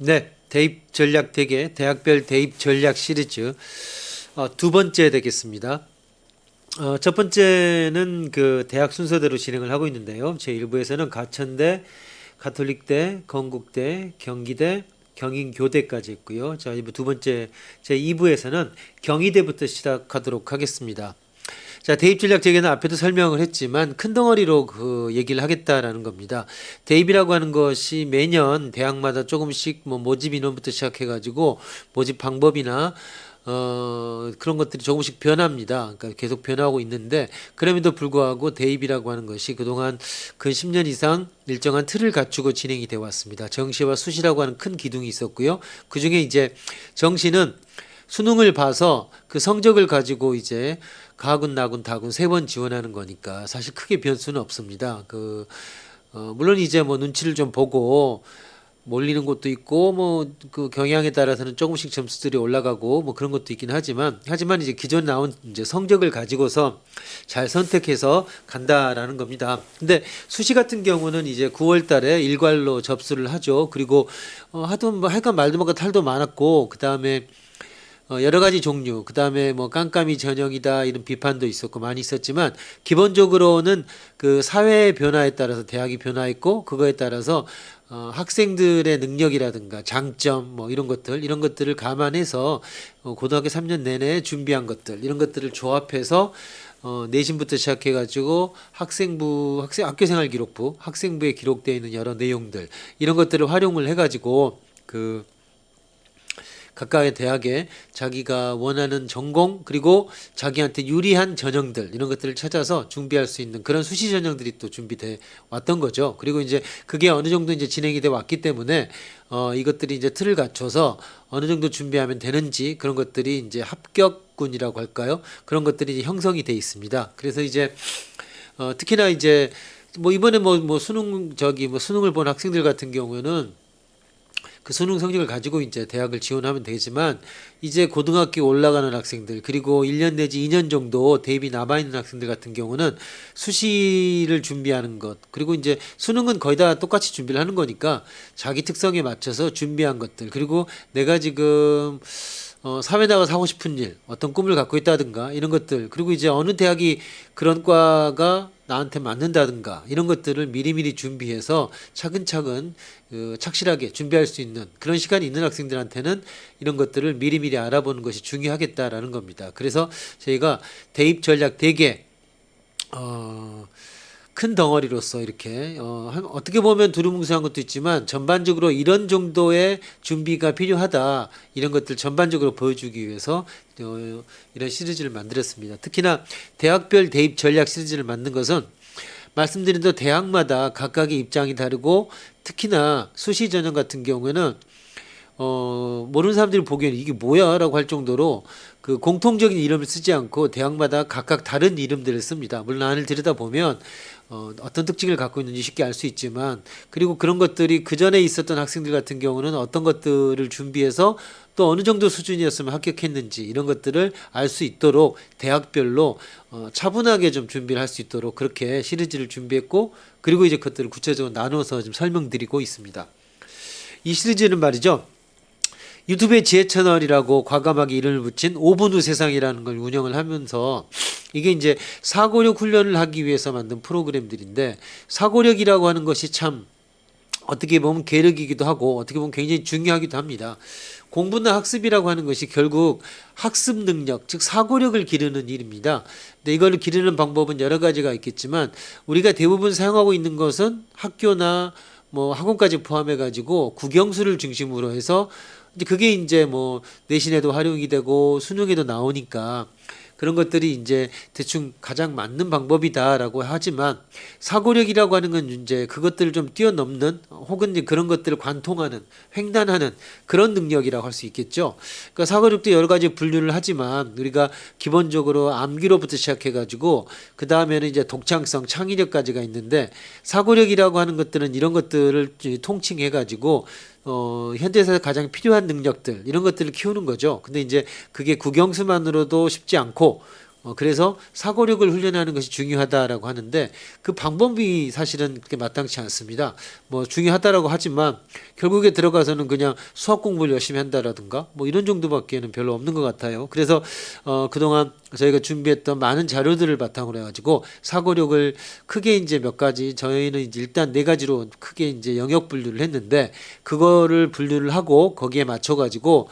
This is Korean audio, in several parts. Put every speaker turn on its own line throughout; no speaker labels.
네, 대입 전략 대개 대학별 대입 전략 시리즈 두 번째 되겠습니다. 첫 번째는 그 대학 순서대로 진행을 하고 있는데요. 제 1부에서는 가천대, 가톨릭대, 건국대, 경기대, 경인교대까지 있고요. 자, 두 번째 제 2부에서는 경희대부터 시작하도록 하겠습니다. 자, 대입 전략 재개는 앞에도 설명을 했지만 큰 덩어리로 그 얘기를 하겠다라는 겁니다. 대입이라고 하는 것이 매년 대학마다 조금씩 뭐 모집 인원부터 시작해가지고 모집 방법이나 그런 것들이 조금씩 변합니다. 그러니까 계속 변하고 있는데 그럼에도 불구하고 대입이라고 하는 것이 그동안 근 10년 이상 일정한 틀을 갖추고 진행이 되어 왔습니다. 정시와 수시라고 하는 큰 기둥이 있었고요. 그 중에 이제 정시는 수능을 봐서 그 성적을 가지고 이제 가군, 나군, 다군 세 번 지원하는 거니까 사실 크게 변수는 없습니다. 물론 이제 뭐 눈치를 좀 보고 몰리는 곳도 있고 뭐 그 경향에 따라서는 조금씩 점수들이 올라가고 뭐 그런 것도 있긴 하지만 이제 기존 나온 이제 성적을 가지고서 잘 선택해서 간다라는 겁니다. 근데 수시 같은 경우는 이제 9월 달에 일괄로 접수를 하죠. 그리고 하여튼 뭐 할까 말도 말까 탈도 많았고 그다음에 여러 가지 종류, 그 다음에 뭐 깜깜이 전형이다 이런 비판도 있었고 많이 있었지만 기본적으로는 그 사회의 변화에 따라서 대학이 변화했고 그거에 따라서 학생들의 능력이라든가 장점 뭐 이런 것들을 감안해서 고등학교 3년 내내 준비한 것들 이런 것들을 조합해서 내신부터 시작해가지고 학교생활 기록부, 학생부에 기록되어 있는 여러 내용들 이런 것들을 활용을 해가지고 각각의 대학에 자기가 원하는 전공 그리고 자기한테 유리한 전형들 이런 것들을 찾아서 준비할 수 있는 그런 수시 전형들이 또 준비돼 왔던 거죠. 그리고 이제 그게 어느 정도 이제 진행이 돼 왔기 때문에 이것들이 이제 틀을 갖춰서 어느 정도 준비하면 되는지 그런 것들이 이제 합격군이라고 할까요? 그런 것들이 이제 형성이 돼 있습니다. 그래서 이제 특히나 이제 뭐 이번에 수능을 본 학생들 같은 경우에는 그 수능 성적을 가지고 이제 대학을 지원하면 되지만 이제 고등학교 올라가는 학생들 그리고 1년 내지 2년 정도 대입이 남아있는 학생들 같은 경우는 수시를 준비하는 것 그리고 이제 수능은 거의 다 똑같이 준비를 하는 거니까 자기 특성에 맞춰서 준비한 것들 그리고 내가 지금 사회 나가서 하고 싶은 일, 어떤 꿈을 갖고 있다든가 이런 것들 그리고 이제 어느 대학이 그런 과가 나한테 맞는다든가 이런 것들을 미리미리 준비해서 차근차근 착실하게 준비할 수 있는 그런 시간이 있는 학생들한테는 이런 것들을 미리미리 알아보는 것이 중요하겠다라는 겁니다. 그래서 저희가 대입 전략 대개 큰 덩어리로서 이렇게 어떻게 보면 두루뭉술한 것도 있지만 전반적으로 이런 정도의 준비가 필요하다 이런 것들 전반적으로 보여주기 위해서 이런 시리즈를 만들었습니다. 특히나 대학별 대입 전략 시리즈를 만든 것은 말씀드린 대로 대학마다 각각의 입장이 다르고 특히나 수시 전형 같은 경우에는 모르는 사람들이 보기에는 이게 뭐야 라고 할 정도로 그 공통적인 이름을 쓰지 않고 대학마다 각각 다른 이름들을 씁니다. 물론 안을 들여다보면 어떤 특징을 갖고 있는지 쉽게 알 수 있지만 그리고 그런 것들이 그 전에 있었던 학생들 같은 경우는 어떤 것들을 준비해서 또 어느 정도 수준이었으면 합격했는지 이런 것들을 알 수 있도록 대학별로 차분하게 좀 준비를 할 수 있도록 그렇게 시리즈를 준비했고 그리고 이제 그것들을 구체적으로 나눠서 좀 설명드리고 있습니다. 이 시리즈는 말이죠. 유튜브의 지혜 채널이라고 과감하게 이름을 붙인 5분 후 세상이라는 걸 운영을 하면서 이게 이제 사고력 훈련을 하기 위해서 만든 프로그램들인데 사고력이라고 하는 것이 참 어떻게 보면 계력이기도 하고 어떻게 보면 굉장히 중요하기도 합니다. 공부나 학습이라고 하는 것이 결국 학습 능력, 즉 사고력을 기르는 일입니다. 근데 이걸 기르는 방법은 여러 가지가 있겠지만 우리가 대부분 사용하고 있는 것은 학교나 뭐 학원까지 포함해 가지고 국영수를 중심으로 해서 이제 그게 이제 뭐 내신에도 활용이 되고 수능에도 나오니까 그런 것들이 이제 대충 가장 맞는 방법이다라고 하지만 사고력이라고 하는 건 이제 그것들을 좀 뛰어넘는 혹은 이제 그런 것들을 관통하는 횡단하는 그런 능력이라고 할 수 있겠죠. 그러니까 사고력도 여러 가지 분류를 하지만 우리가 기본적으로 암기로부터 시작해 가지고 그 다음에는 이제 독창성, 창의력까지가 있는데 사고력이라고 하는 것들은 이런 것들을 통칭해 가지고 현대사에서 가장 필요한 능력들 이런 것들을 키우는 거죠. 근데 이제 그게 국영수만으로도 쉽지 않고 그래서 사고력을 훈련하는 것이 중요하다라고 하는데 그 방법이 사실은 그렇게 마땅치 않습니다. 뭐 중요하다라고 하지만 결국에 들어가서는 그냥 수학 공부를 열심히 한다라든가 뭐 이런 정도밖에는 별로 없는 것 같아요. 그래서 그동안 저희가 준비했던 많은 자료들을 바탕으로 해가지고 사고력을 크게 이제 몇 가지 저희는 이제 일단 네 가지로 크게 이제 영역 분류를 했는데 그거를 분류를 하고 거기에 맞춰가지고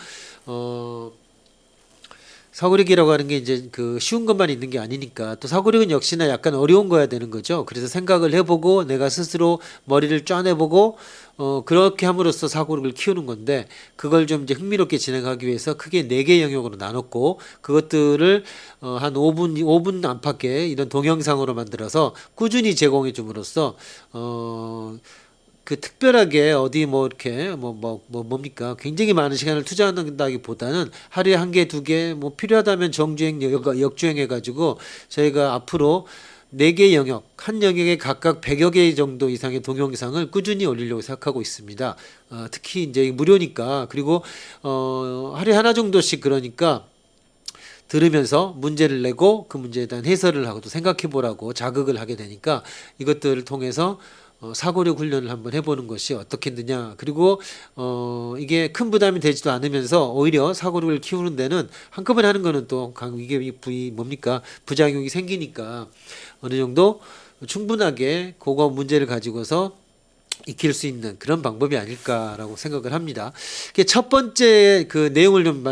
사고력이라고 하는 게 이제 그 쉬운 것만 있는 게 아니니까 또 사고력은 역시나 약간 어려운 거야 되는 거죠. 그래서 생각을 해보고 내가 스스로 머리를 쪼아내보고 그렇게 함으로써 사고력을 키우는 건데 그걸 좀 이제 흥미롭게 진행하기 위해서 크게 네 개 영역으로 나눴고 그것들을 한 5분 안팎의 이런 동영상으로 만들어서 꾸준히 제공해 줌으로써 그 특별하게 어디 뭐 이렇게 뭡니까 굉장히 많은 시간을 투자한다기보다는 하루에 한 개, 두 개 뭐 필요하다면 정주행, 역주행 해가지고 저희가 앞으로 네 개 영역, 한 영역에 각각 100여 개 정도 이상의 동영상을 꾸준히 올리려고 생각하고 있습니다. 특히 이제 무료니까 그리고 하루에 하나 정도씩 그러니까 들으면서 문제를 내고 그 문제에 대한 해설을 하고 또 생각해 보라고 자극을 하게 되니까 이것들을 통해서 사고력 훈련을 한번 해보는 것이 어떻겠느냐. 그리고 이게 큰 부담이 되지도 않으면서 오히려 사고력을 키우는 데는 한꺼번에 하는 거는 또 이게 뭡니까 부작용이 생기니까 어느 정도 충분하게 그거 문제를 가지고서 익힐 수 있는 그런 방법이 아닐까라고 생각을 합니다. 첫 번째 그 내용을 좀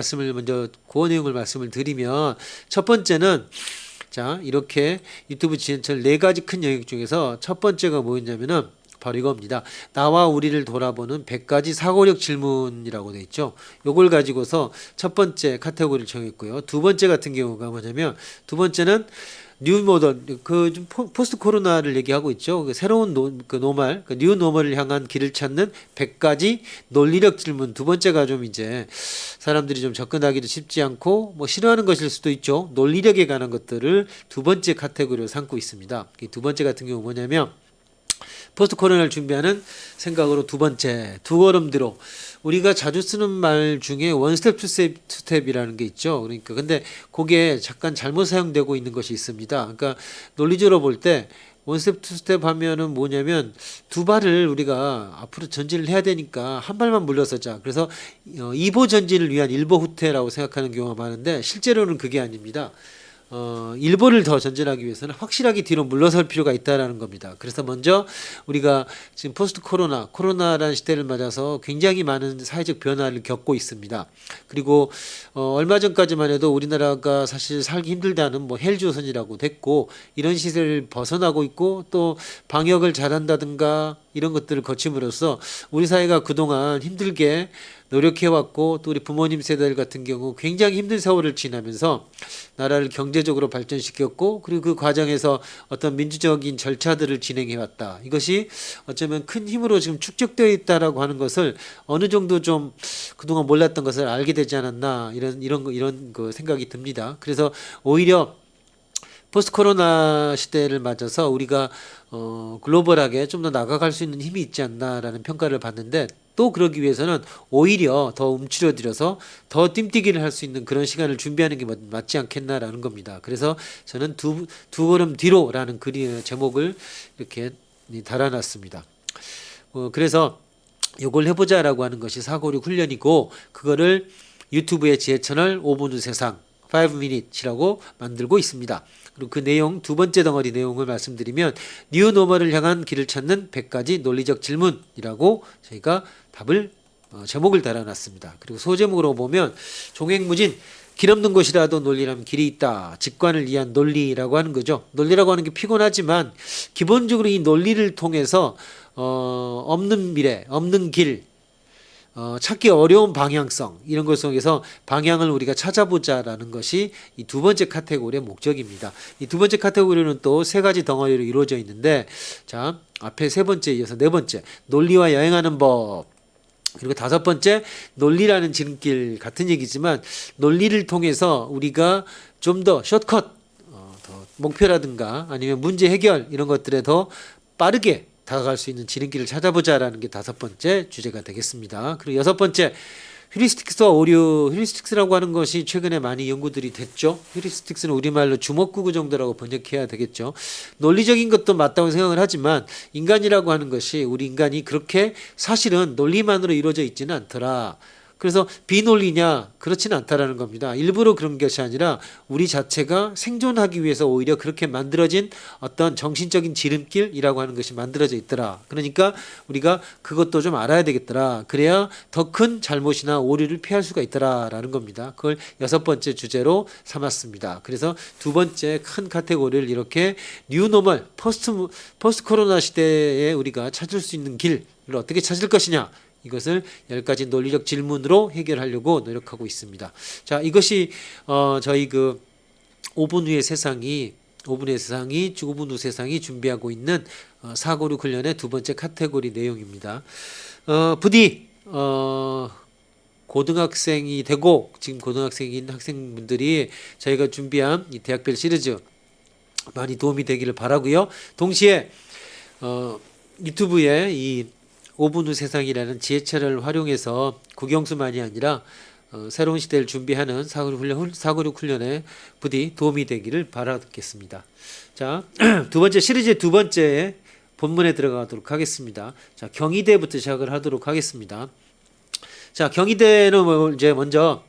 그 내용을 말씀을 드리면 첫 번째는 자, 이렇게 유튜브 지원철 네 가지 큰 영역 중에서 첫 번째가 뭐였냐면은 바로 이겁니다. 나와 우리를 돌아보는 100가지 사고력 질문이라고 돼 있죠. 요걸 가지고서 첫 번째 카테고리를 정했고요. 두 번째 같은 경우가 뭐냐면 두 번째는 뉴 모던 좀 포스트 코로나를 얘기하고 있죠. 그 새로운 노멀, 뉴 노멀을 향한 길을 찾는 100가지 논리력 질문. 두 번째가 좀 이제 사람들이 좀 접근하기도 쉽지 않고 뭐 싫어하는 것일 수도 있죠. 논리력에 관한 것들을 두 번째 카테고리로 삼고 있습니다. 이 두 번째 같은 경우 뭐냐면 포스트 코로나를 준비하는 생각으로 두 번째 두 걸음 뒤로 우리가 자주 쓰는 말 중에 원 스텝 투 스텝이라는 게 있죠. 그러니까 근데 그게 잠깐 잘못 사용되고 있는 것이 있습니다. 그러니까 논리적으로 볼 때 원 스텝 투 스텝 하면은 뭐냐면 두 발을 우리가 앞으로 전진을 해야 되니까 한 발만 물러서자. 그래서 2보 전진을 위한 1보 후퇴라고 생각하는 경우가 많은데 실제로는 그게 아닙니다. 1보를 더 전진하기 위해서는 확실하게 뒤로 물러설 필요가 있다라는 겁니다. 그래서 먼저 우리가 지금 포스트 코로나라는 시대를 맞아서 굉장히 많은 사회적 변화를 겪고 있습니다. 그리고 얼마 전까지만 해도 우리나라가 사실 살기 힘들다는 뭐 헬조선이라고 됐고 이런 시대를 벗어나고 있고 또 방역을 잘한다든가 이런 것들을 거침으로써 우리 사회가 그동안 힘들게 노력해왔고 또 우리 부모님 세대들 같은 경우 굉장히 힘든 세월을 지나면서 나라를 경제적으로 발전시켰고 그리고 그 과정에서 어떤 민주적인 절차들을 진행해왔다. 이것이 어쩌면 큰 힘으로 지금 축적되어 있다라고 하는 것을 어느 정도 좀 그동안 몰랐던 것을 알게 되지 않았나 이런 거 생각이 듭니다. 그래서 오히려 포스트 코로나 시대를 맞아서 우리가 글로벌하게 좀 더 나아갈 수 있는 힘이 있지 않나라는 평가를 받는데 또 그러기 위해서는 오히려 더 움츠러들어서 더 뜀뛰기를 할 수 있는 그런 시간을 준비하는 게 맞지 않겠나라는 겁니다. 그래서 저는 두 걸음 뒤로라는 제목을 이렇게 달아놨습니다. 그래서 이걸 해보자라고 하는 것이 사고력 훈련이고 그거를 유튜브의 지혜 채널 5분 후 세상 5minutes이라고 만들고 있습니다. 그리고 그 내용 두 번째 덩어리 내용을 말씀드리면 뉴 노멀을 향한 길을 찾는 100가지 논리적 질문이라고 저희가 제목을 달아놨습니다. 그리고 소제목으로 보면 종횡무진 길 없는 곳이라도 논리라면 길이 있다. 직관을 위한 논리라고 하는 거죠. 논리라고 하는 게 피곤하지만 기본적으로 이 논리를 통해서 없는 미래, 없는 길 찾기 어려운 방향성 이런 것 속에서 방향을 우리가 찾아보자라는 것이 이 두 번째 카테고리의 목적입니다. 이 두 번째 카테고리는 또 세 가지 덩어리로 이루어져 있는데 자 앞에 세 번째에 이어서 네 번째 논리와 여행하는 법 그리고 다섯 번째 논리라는 지름길 같은 얘기지만 논리를 통해서 우리가 좀 더 숏컷 더 목표라든가 아니면 문제 해결 이런 것들에 더 빠르게 다가갈 수 있는 지름길을 찾아보자라는 게 다섯 번째 주제가 되겠습니다. 그리고 여섯 번째 휴리스틱스와 오류, 휴리스틱스라고 하는 것이 최근에 많이 연구들이 됐죠. 휴리스틱스는 우리말로 주먹구구 정도라고 번역해야 되겠죠. 논리적인 것도 맞다고 생각을 하지만 인간이라고 하는 것이 우리 인간이 그렇게 사실은 논리만으로 이루어져 있지는 않더라. 그래서 비논리냐? 그렇지는 않다라는 겁니다. 일부러 그런 것이 아니라 우리 자체가 생존하기 위해서 오히려 그렇게 만들어진 어떤 정신적인 지름길이라고 하는 것이 만들어져 있더라. 그러니까 우리가 그것도 좀 알아야 되겠더라. 그래야 더 큰 잘못이나 오류를 피할 수가 있더라라는 겁니다. 그걸 6번째 주제로 삼았습니다. 그래서 2번째 큰 카테고리를 이렇게 뉴노멀, 포스트 코로나 시대에 우리가 찾을 수 있는 길을 어떻게 찾을 것이냐? 이것을 10가지 논리적 질문으로 해결하려고 노력하고 있습니다. 자, 이것이 저희 그 5분 후의 세상이 5분 후 세상이 준비하고 있는 사고력 훈련의 2번째 카테고리 내용입니다. 부디 고등학생이 되고 지금 고등학생인 학생분들이 저희가 준비한 이 대학별 시리즈 많이 도움이 되기를 바라고요. 동시에 유튜브에 이 5분 후 세상이라는 지혜철을 활용해서 국영수만이 아니라 새로운 시대를 준비하는 사고력 훈련에 부디 도움이 되기를 바라겠습니다. 자, 2번째 시리즈의 2번째 본문에 들어가도록 하겠습니다. 자, 경희대부터 시작을 하도록 하겠습니다. 자, 경희대는 이제 먼저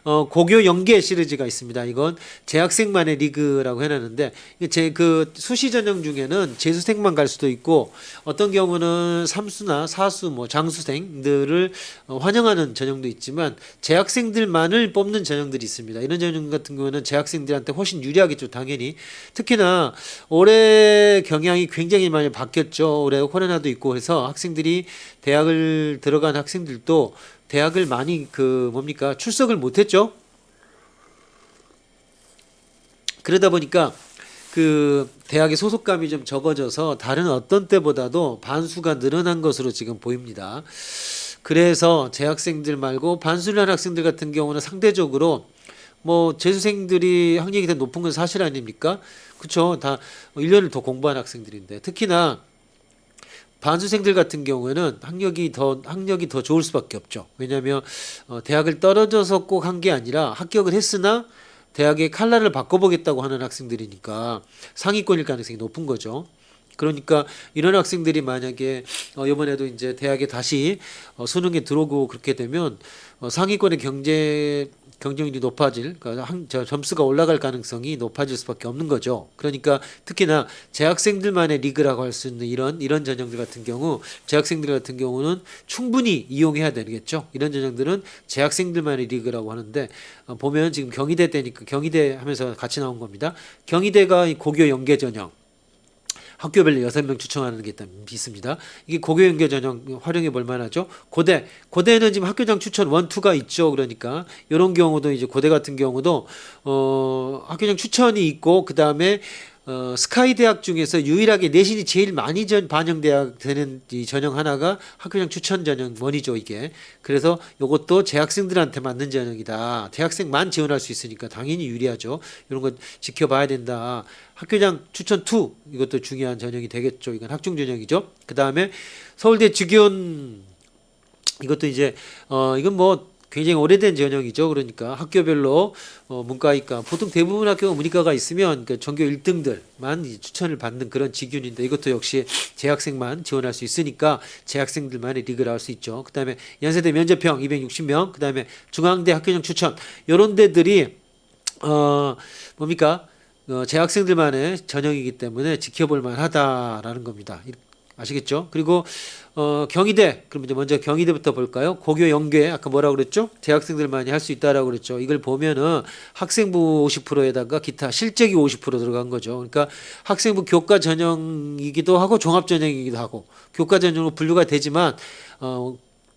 고교 연계 시리즈가 있습니다. 이건 재학생만의 리그라고 해놨는데 제 그 수시 전형 중에는 재수생만 갈 수도 있고 어떤 경우는 삼수나 사수 뭐 장수생들을 환영하는 전형도 있지만 재학생들만을 뽑는 전형들이 있습니다. 이런 전형 같은 경우는 재학생들한테 훨씬 유리하겠죠. 당연히 특히나 올해 경향이 굉장히 많이 바뀌었죠. 올해 코로나도 있고 해서 학생들이 대학을 들어간 학생들도 대학을 많이 출석을 못했죠. 그러다 보니까 그 대학의 소속감이 좀 적어져서 다른 어떤 때보다도 반수가 늘어난 것으로 지금 보입니다. 그래서 재학생들 말고 반수를 한 학생들 같은 경우는 상대적으로 뭐 재수생들이 학력이 더 높은 건 사실 아닙니까? 그렇죠. 다 1년을 더 공부한 학생들인데 특히나 반수생들 같은 경우에는 학력이 더 좋을 수밖에 없죠. 왜냐하면 대학을 떨어져서 꼭 한 게 아니라 합격을 했으나 대학의 칼날을 바꿔보겠다고 하는 학생들이니까 상위권일 가능성이 높은 거죠. 그러니까 이런 학생들이 만약에 이번에도 이제 대학에 다시 수능에 들어오고 그렇게 되면 상위권의 경쟁률이 높아질, 그러니까 점수가 올라갈 가능성이 높아질 수밖에 없는 거죠. 그러니까 특히나 재학생들만의 리그라고 할 수 있는 이런 전형들 같은 경우, 재학생들 같은 경우는 충분히 이용해야 되겠죠. 이런 전형들은 재학생들만의 리그라고 하는데 보면 지금 경희대 때니까 경희대 하면서 같이 나온 겁니다. 경희대가 고교 연계 전형. 학교별로 6명 추천하는 게 있습니다. 이게 고교 연계 전형 활용해 볼 만하죠. 고대는 지금 학교장 추천 1, 2가 있죠. 그러니까 이런 경우도 이제 고대 같은 경우도 학교장 추천이 있고 그 다음에 스카이 대학 중에서 유일하게 내신이 제일 많이 반영되는 이 전형 하나가 학교장 추천 전형 1이죠, 이게. 그래서 이것도 재학생들한테 맞는 전형이다. 대학생만 지원할 수 있으니까 당연히 유리하죠. 이런 거 지켜봐야 된다. 학교장 추천 2 이것도 중요한 전형이 되겠죠. 이건 학종 전형이죠. 그 다음에 서울대 주기원 이것도 이제 이건 뭐 굉장히 오래된 전형이죠. 그러니까 학교별로 문과이과 보통 대부분 학교가 문이과가 있으면 그 전교 1등들만 추천을 받는 그런 직윤인데 이것도 역시 재학생만 지원할 수 있으니까 재학생들만의 리그라 할 수 있죠. 그다음에 연세대 면접형 260명, 그다음에 중앙대 학교장 추천 이런 데들이 재학생들만의 전형이기 때문에 지켜볼 만하다라는 겁니다. 아시겠죠? 그리고 경희대, 그럼 이제 먼저 경희대부터 볼까요? 고교 연계 아까 뭐라고 그랬죠? 재학생들만이 할 수 있다라고 그랬죠. 이걸 보면은 학생부 50%에다가 기타 실적이 50% 들어간 거죠. 그러니까 학생부 교과 전형이기도 하고 종합 전형이기도 하고 교과 전형으로 분류가 되지만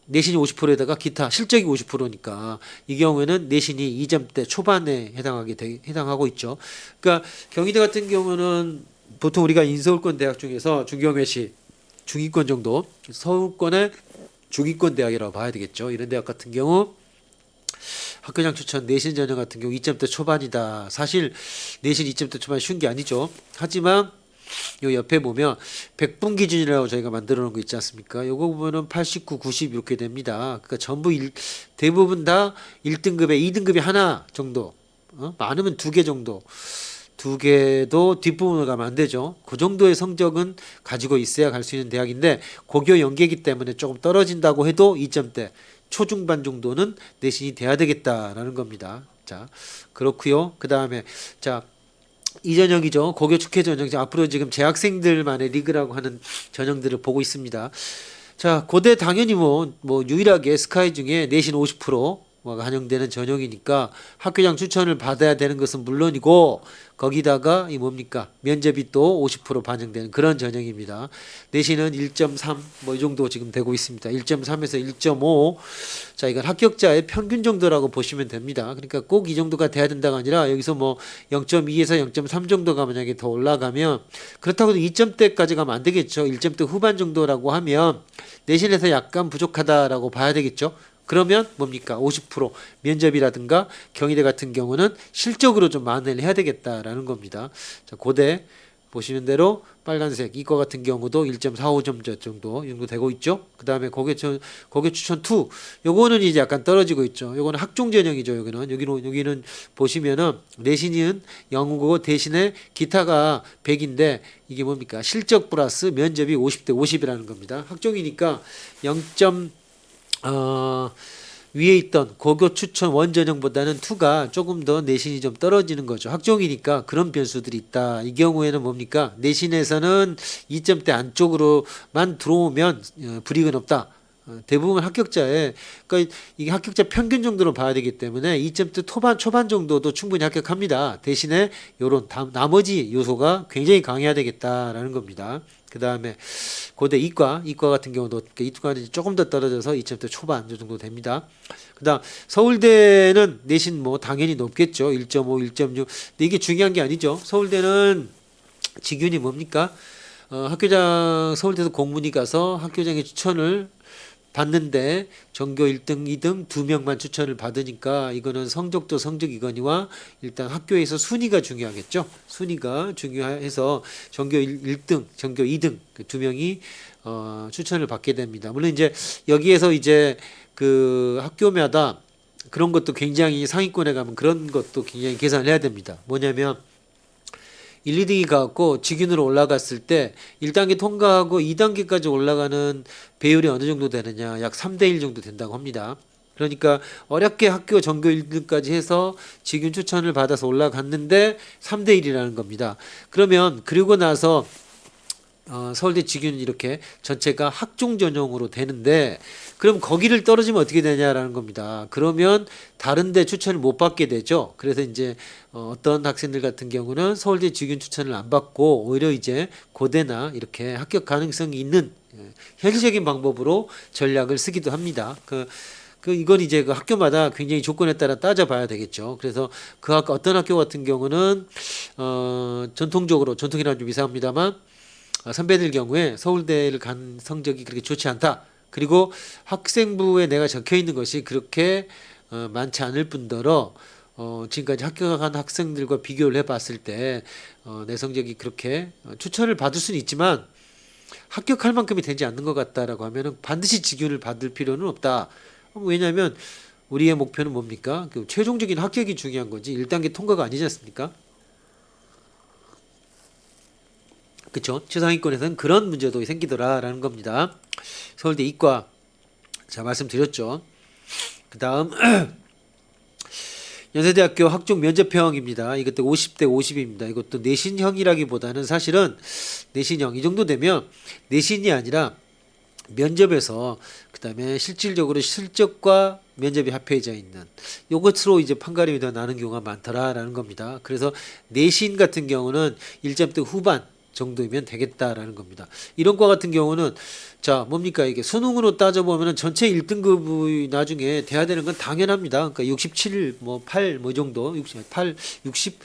내신이 50%에다가 기타 실적이 50%니까 이 경우에는 내신이 2점대 초반에 해당하고 있죠. 그러니까 경희대 같은 경우는 보통 우리가 인서울권 대학 중에서 중경외시 중위권 정도, 서울권의 중위권 대학이라고 봐야 되겠죠. 이런 대학 같은 경우 학교장 추천 내신 전형 같은 경우 2점대 초반이다. 사실 내신 2점대 초반 쉬운 게 아니죠. 하지만 요 옆에 보면 100분 기준이라고 저희가 만들어 놓은 거 있지 않습니까? 요거 보면은 89, 90 이렇게 됩니다. 그러니까 전부 대부분 다 1등급에 2등급이 하나 정도, 많으면 2개 정도. 2개도 뒷부분으로 가면 안 되죠. 그 정도의 성적은 가지고 있어야 갈 수 있는 대학인데 고교 연계이기 때문에 조금 떨어진다고 해도 2점대 초중반 정도는 내신이 돼야 되겠다라는 겁니다. 자, 그렇고요. 그 다음에 자, 이 전형이죠. 고교 축제 전형. 앞으로 지금 재학생들만의 리그라고 하는 전형들을 보고 있습니다. 자, 고대 당연히 뭐 유일하게 스카이 중에 내신 50% 반영되는 전형이니까 학교장 추천을 받아야 되는 것은 물론이고 거기다가 이 뭡니까 면접이 또 50% 반영되는 그런 전형입니다. 내신은 1.3 뭐 이 정도 지금 되고 있습니다. 1.3에서 1.5. 자, 이건 합격자의 평균 정도라고 보시면 됩니다. 그러니까 꼭 이 정도가 돼야 된다가 아니라 여기서 뭐 0.2에서 0.3 정도가 만약에 더 올라가면 그렇다고 해도 2점대까지 가면 안 되겠죠. 1점대 후반 정도라고 하면 내신에서 약간 부족하다라고 봐야 되겠죠. 그러면 뭡니까 50% 면접이라든가 경희대 같은 경우는 실적으로 좀 만회를 해야 되겠다라는 겁니다. 자, 고대 보시는 대로 빨간색 이과 같은 경우도 1.45점 정도 되고 있죠. 그 다음에 고교 추천 2 요거는 이제 약간 떨어지고 있죠. 요거는 학종 전형이죠. 여기는 보시면은 내신은 영국어 대신에 기타가 100인데 이게 뭡니까 실적 플러스 면접이 50대 50이라는 겁니다. 학종이니까 0. 위에 있던 고교 추천 원전형보다는 2가 조금 더 내신이 좀 떨어지는 거죠. 학종이니까 그런 변수들이 있다. 이 경우에는 뭡니까? 내신에서는 2점대 안쪽으로만 들어오면 불이익은 없다. 대부분 합격자의 그러니까 이게 합격자 평균 정도로 봐야 되기 때문에 2점대 초반 정도도 충분히 합격합니다. 대신에 요런 나머지 요소가 굉장히 강해야 되겠다라는 겁니다. 그 다음에 고대 이과 같은 경우도 이과는 조금 더 떨어져서 2점대 초반 정도 됩니다. 그 다음 서울대는 내신 뭐 당연히 높겠죠. 1.5, 1.6. 근데 이게 중요한 게 아니죠. 서울대는 직윤이 뭡니까? 학교장 서울대에서 공문이 가서 학교장의 추천을 받는데 전교 1등, 2등 2명만 추천을 받으니까 이거는 성적도 성적이거니와 일단 학교에서 순위가 중요하겠죠. 순위가 중요해서 전교 1등, 전교 2등 그 2명이 추천을 받게 됩니다. 물론 이제 여기에서 이제 그 학교마다 그런 것도 굉장히 상위권에 가면 그런 것도 굉장히 계산을 해야 됩니다. 뭐냐면 1, 2등이 가고 직윤으로 올라갔을 때 1단계 통과하고 2단계까지 올라가는 배율이 어느 정도 되느냐 약 3대 1 정도 된다고 합니다. 그러니까 어렵게 학교 전교 1등까지 해서 직윤 추천을 받아서 올라갔는데 3대 1이라는 겁니다. 그러면 그리고 나서 서울대 직윤은 이렇게 전체가 학종 전형으로 되는데 그럼 거기를 떨어지면 어떻게 되냐라는 겁니다. 그러면 다른 데 추천을 못 받게 되죠. 그래서 이제 어떤 학생들 같은 경우는 서울대 직윤 추천을 안 받고 오히려 이제 고대나 이렇게 합격 가능성이 있는 현실적인 방법으로 전략을 쓰기도 합니다. 이건 이제 그 학교마다 굉장히 조건에 따라 따져봐야 되겠죠. 그래서 어떤 학교 같은 경우는 전통이라는 좀 이상합니다만 선배들 경우에 서울대를 간 성적이 그렇게 좋지 않다. 그리고 학생부에 내가 적혀 있는 것이 그렇게 많지 않을 뿐더러 지금까지 합격한 학생들과 비교를 해봤을 때 내 성적이 그렇게 추천을 받을 수는 있지만 합격할 만큼이 되지 않는 것 같다라고 하면은 반드시 직윤을 받을 필요는 없다. 왜냐하면 우리의 목표는 뭡니까? 그 최종적인 합격이 중요한 거지 1단계 통과가 아니지 않습니까? 그쵸? 최상위권에서는 그런 문제도 생기더라라는 겁니다. 서울대 이과 자 말씀드렸죠. 그 다음 연세대학교 학종 면접형입니다. 이것도 50대 50입니다. 이것도 내신형이라기보다는 사실은 내신형 이 정도 되면 내신이 아니라 면접에서 그 다음에 실질적으로 실적과 면접이 합해져 있는 요것으로 이제 판가름이 더 나는 경우가 많더라라는 겁니다. 그래서 내신 같은 경우는 1점대 후반 정도이면 되겠다라는 겁니다. 이런 과 같은 경우는 자 뭡니까 이게 수능으로 따져보면 전체 1등급이 나중에 돼야 되는 건 당연합니다. 그러니까 67, 뭐 8, 뭐 정도 68, 60,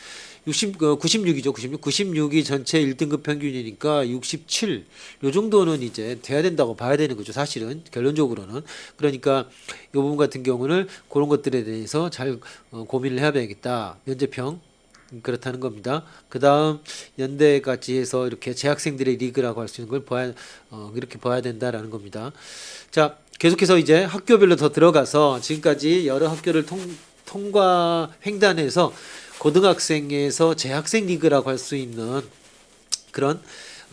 96이죠. 96이 전체 1등급 평균이니까 67, 요 정도는 이제 돼야 된다고 봐야 되는 거죠. 사실은 결론적으로는. 그러니까 이 부분 같은 경우는 그런 것들에 대해서 잘 고민을 해야 되겠다. 면접형 그렇다는 겁니다. 그 다음 연대같이 해서 이렇게 재학생들의 리그라고 할 수 있는 걸 이렇게 봐야 된다라는 겁니다. 자, 계속해서 이제 학교별로 더 들어가서 지금까지 여러 학교를 통과 횡단해서 고등학생에서 재학생 리그라고 할 수 있는 그런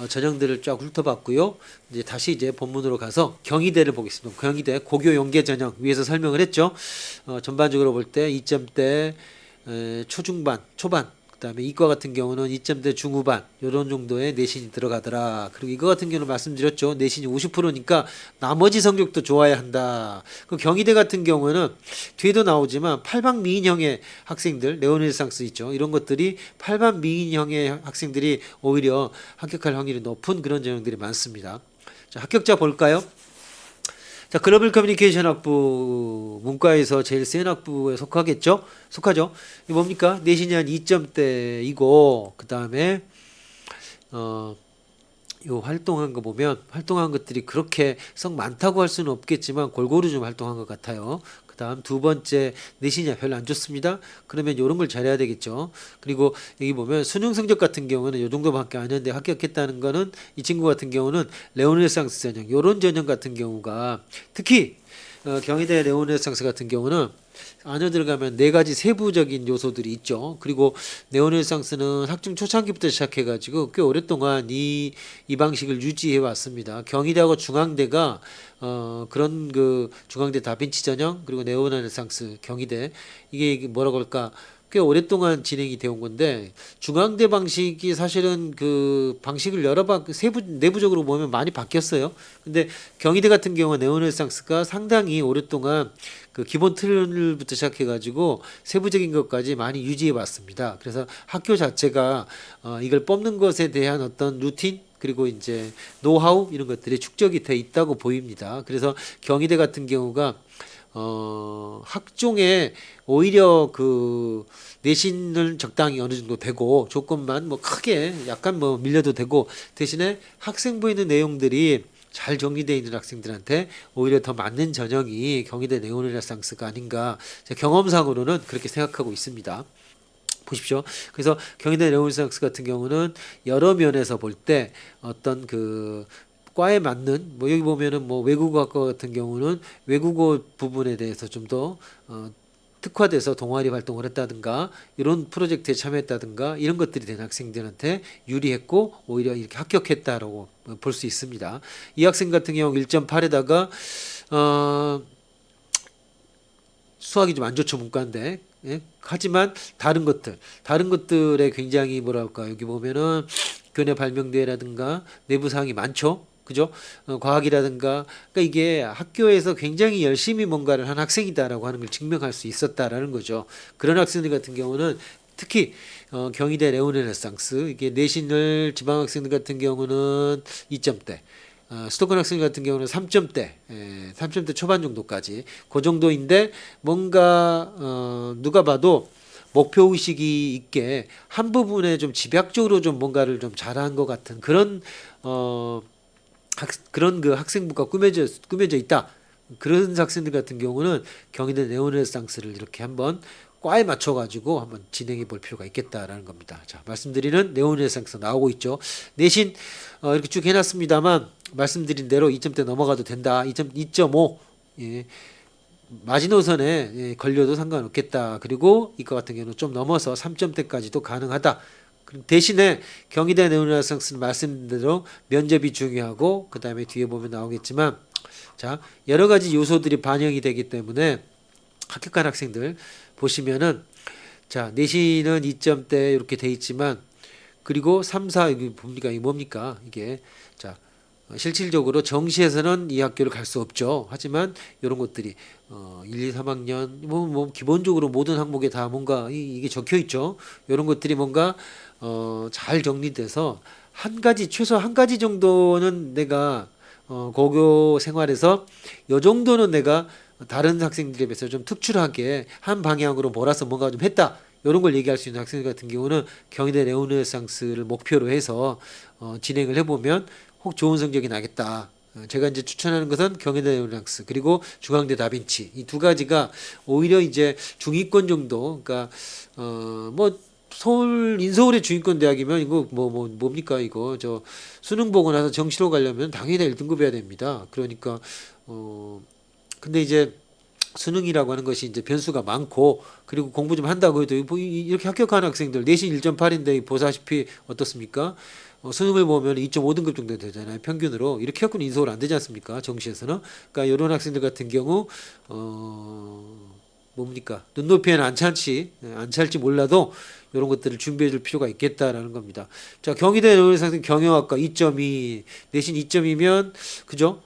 전형들을 쫙 훑어봤고요. 이제 본문으로 가서 경희대를 보겠습니다. 경희대 고교 연계 전형 위에서 설명을 했죠. 전반적으로 볼 때 2점대 초중반, 초반, 그다음에 이과 같은 경우는 2점대 중후반 이런 정도의 내신이 들어가더라. 그리고 이거 같은 경우는 말씀드렸죠. 내신이 50%니까 나머지 성적도 좋아야 한다. 그 경희대 같은 경우는 뒤에도 나오지만 8반 미인형의 학생들, 네오네상스 있죠. 이런 것들이 8반 미인형의 학생들이 오히려 합격할 확률이 높은 그런 전형들이 많습니다. 자, 합격자 볼까요? 자, 글로벌 커뮤니케이션 학부 문과에서 제일 센 학부에 속하죠. 이 뭡니까? 내신이 한 2점대이고 그다음에 요 활동한 거 보면 활동한 것들이 그렇게 썩 많다고 할 수는 없겠지만 골고루 좀 활동한 것 같아요. 그다음 두 번째 내신이 별로 안 좋습니다. 그러면 이런 걸 잘해야 되겠죠. 그리고 여기 보면 수능 성적 같은 경우는 요 정도밖에 안 했는데 합격했다는 거는 이 친구 같은 경우는 레오네상스 전형 요런 전형 같은 경우가 특히 경희대 레오네상스 같은 경우는 안에 들어가면 네 가지 세부적인 요소들이 있죠. 그리고 네오네상스는 학종 초창기부터 시작해가지고 꽤 오랫동안 이 방식을 유지해 왔습니다. 경희대하고 중앙대가 그런 그 중앙대 다빈치 전형 그리고 네오네상스 경희대 이게 뭐라고 할까? 꽤 오랫동안 진행이 되어 온 건데 중앙대 방식이 사실은 그 방식을 여러 번 내부적으로 보면 많이 바뀌었어요. 근데 경희대 같은 경우는 네오네상스가 상당히 오랫동안 그 기본 틀부터 시작해 가지고 세부적인 것까지 많이 유지해 왔습니다. 그래서 학교 자체가 이걸 뽑는 것에 대한 어떤 루틴 그리고 이제 노하우 이런 것들이 축적이 돼 있다고 보입니다. 그래서 경희대 같은 경우가 학종에 오히려 그 내신을 적당히 어느 정도 되고 조금만 뭐 크게 약간 뭐 밀려도 되고 대신에 학생부에 있는 내용들이 잘 정리되어 있는 학생들한테 오히려 더 맞는 전형이 경희대 네오네상스가 아닌가 경험상으로는 그렇게 생각하고 있습니다. 보십시오. 그래서 경희대 네오네상스 같은 경우는 여러 면에서 볼 때 어떤 그 과에 맞는 뭐 여기 보면은 뭐 외국어학과 같은 경우는 외국어 부분에 대해서 좀 더 특화돼서 동아리 활동을 했다든가 이런 프로젝트에 참여했다든가 이런 것들이 된 학생들한테 유리했고 오히려 이렇게 합격했다라고 볼 수 있습니다. 이 학생 같은 경우 1.8에다가 수학이 좀 안 좋죠 문과인데 예? 하지만 다른 것들에 굉장히 뭐랄까 여기 보면은 교내 발명대회라든가 내부 사항이 많죠. 그죠? 과학이라든가 그러니까 이게 학교에서 굉장히 열심히 뭔가를 한 학생이다라고 하는 걸 증명할 수 있었다라는 거죠. 그런 학생들 같은 경우는 특히 경희대 레오네상스 이게 내신을 지방 학생들 같은 경우는 2점대 수도권 학생 같은 경우는 3점대 초반 정도까지 그 정도인데 뭔가 누가 봐도 목표 의식이 있게 한 부분에 좀 집약적으로 좀 뭔가를 좀 잘한 것 같은 그런 그런 그 학생부가 꾸며져 있다. 그런 학생들 같은 경우는 경희대 네오네상스를 이렇게 한번 과에 맞춰가지고 한번 진행해 볼 필요가 있겠다라는 겁니다. 자, 말씀드리는 네오네상스 나오고 있죠. 내신 이렇게 쭉 해놨습니다만 말씀드린 대로 2점대 넘어가도 된다. 2.5 예. 마지노선에 예, 걸려도 상관없겠다. 그리고 이거 같은 경우는 좀 넘어서 3점대까지도 가능하다. 대신에 경희대 네오네상스는 말씀드린 대로 면접이 중요하고 그 다음에 뒤에 보면 나오겠지만 자 여러 가지 요소들이 반영이 되기 때문에 합격한 학생들 보시면은 자 내신은 2점대 이렇게 돼 있지만 그리고 3, 4 여기 봅니까? 이게 뭡니까? 이게 자 실질적으로 정시에서는 이 학교를 갈 수 없죠. 하지만 이런 것들이 1, 2, 3학년 뭐 기본적으로 모든 항목에 다 뭔가 이게 적혀 있죠. 이런 것들이 뭔가 잘 정리돼서 최소 한 가지 정도는 내가 고교 생활에서 요 정도는 내가 다른 학생들에 비해서 좀 특출하게 한 방향으로 몰아서 뭔가 좀 했다. 이런 걸 얘기할 수 있는 학생들 같은 경우는 경희대 레오네상스를 목표로 해서 진행을 해보면 혹 좋은 성적이 나겠다. 제가 이제 추천하는 것은 경희대 네오네상스 그리고 중앙대 다빈치 이 두 가지가 오히려 이제 중위권 정도 그러니까 뭐 서울 인서울의 중위권 대학이면 이거 뭡니까 이거 저 수능 보고 나서 정시로 가려면 당연히 1등급 해야 됩니다. 그러니까 근데 이제 수능이라고 하는 것이 이제 변수가 많고 그리고 공부 좀 한다고 해도 이렇게 합격하는 학생들 내신 1.8인데 보다시피 어떻습니까? 수능을 보면 2.5등급 정도 되잖아요. 평균으로. 이렇게 갖고는 인서울 안 되지 않습니까? 정시에서는. 그러니까 이런 학생들 같은 경우 뭡니까? 눈높이에는 안 찰지 몰라도 이런 것들을 준비해 줄 필요가 있겠다라는 겁니다. 자, 경희대 의료상생 경영학과 2.2 내신 2점이면 그죠?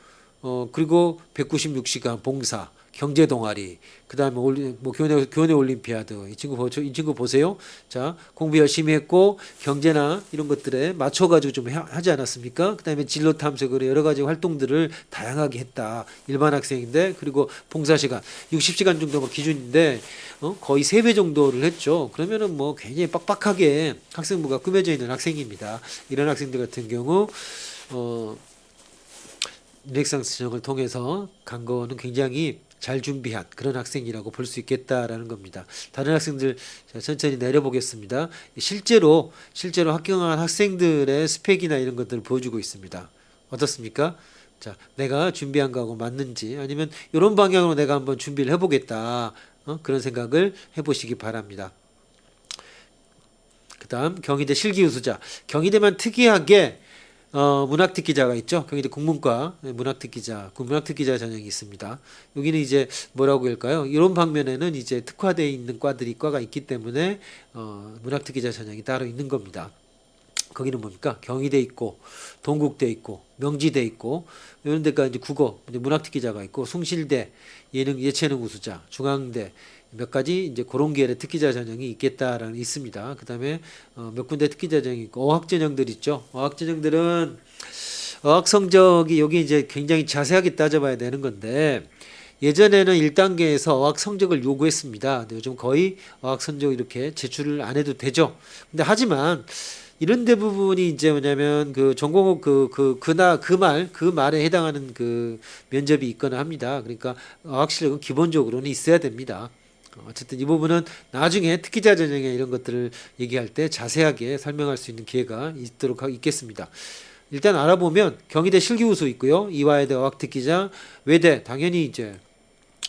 그리고 196시간 봉사, 경제 동아리, 그다음에 뭐 교내 올림피아드 이 친구 보세요. 자, 공부 열심히 했고 경제나 이런 것들에 맞춰 가지고 좀 하지 않았습니까? 그다음에 진로 탐색으로 여러 가지 활동들을 다양하게 했다. 일반 학생인데 그리고 봉사 시간 60시간 정도가 기준인데 거의 3배 정도를 했죠. 그러면은 뭐 굉장히 빡빡하게 학생부가 꾸며져 있는 학생입니다. 이런 학생들 같은 경우 인핵상스 전형을 통해서 간 거는 굉장히 잘 준비한 그런 학생이라고 볼 수 있겠다라는 겁니다. 다른 학생들 천천히 내려보겠습니다. 실제로 합격한 학생들의 스펙이나 이런 것들을 보여주고 있습니다. 어떻습니까? 자, 내가 준비한 거하고 맞는지 아니면 이런 방향으로 내가 한번 준비를 해보겠다. 그런 생각을 해보시기 바랍니다. 그 다음 경희대 실기우수자. 경희대만 특이하게 문학특기자가 있죠. 경희대 국문과 문학특기자 전형이 있습니다. 여기는 이제 뭐라고 할까요? 이런 방면에는 이제 특화되어 있는 과가 있기 때문에 문학특기자 전형이 따로 있는 겁니다. 거기는 뭡니까? 경희대 있고 동국대 있고 명지대 있고 이런 데가 이제 국어 이제 문학특기자가 있고 숭실대 예체능 우수자 중앙대 몇 가지 이제 그런 계열의 특기자 전형이 있겠다라는 있습니다. 그다음에 몇 군데 특기자 전형이 있고 어학 전형들 있죠. 어학 전형들은 어학 성적이 여기 이제 굉장히 자세하게 따져봐야 되는 건데 예전에는 1단계에서 어학 성적을 요구했습니다. 근데 요즘 거의 어학 성적 이렇게 제출을 안 해도 되죠. 근데 하지만 이런 대부분이 이제 뭐냐면 그 전공업 그 말에 해당하는 그 면접이 있거나 합니다. 그러니까 어학 실력은 기본적으로는 있어야 됩니다. 어쨌든 이 부분은 나중에 특기자 전형에 이런 것들을 얘기할 때 자세하게 설명할 수 있는 기회가 있겠습니다. 일단 알아보면 경희대 실기우수 있고요. 이화여대 어학특기자, 외대 당연히 이제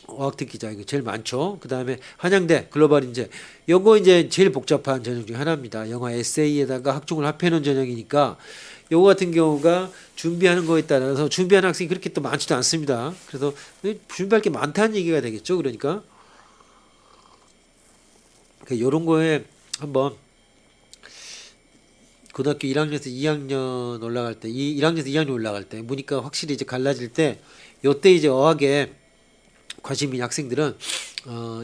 어학특기자 이거 제일 많죠. 그 다음에 한양대 글로벌 인재 요거 이제 제일 복잡한 전형 중에 하나입니다. 영어 에세이에다가 학종을 합해놓은 전형이니까 요거 같은 경우가 준비하는 거에 따라서 준비하는 학생이 그렇게 또 많지도 않습니다. 그래서 준비할 게 많다는 얘기가 되겠죠. 그러니까 요런 거에 한번 고등학교 1학년에서 2학년 올라갈 때 1학년에서 2학년 올라갈 때 보니까 확실히 이제 갈라질 때 요때 이제 어학에 관심 있는 학생들은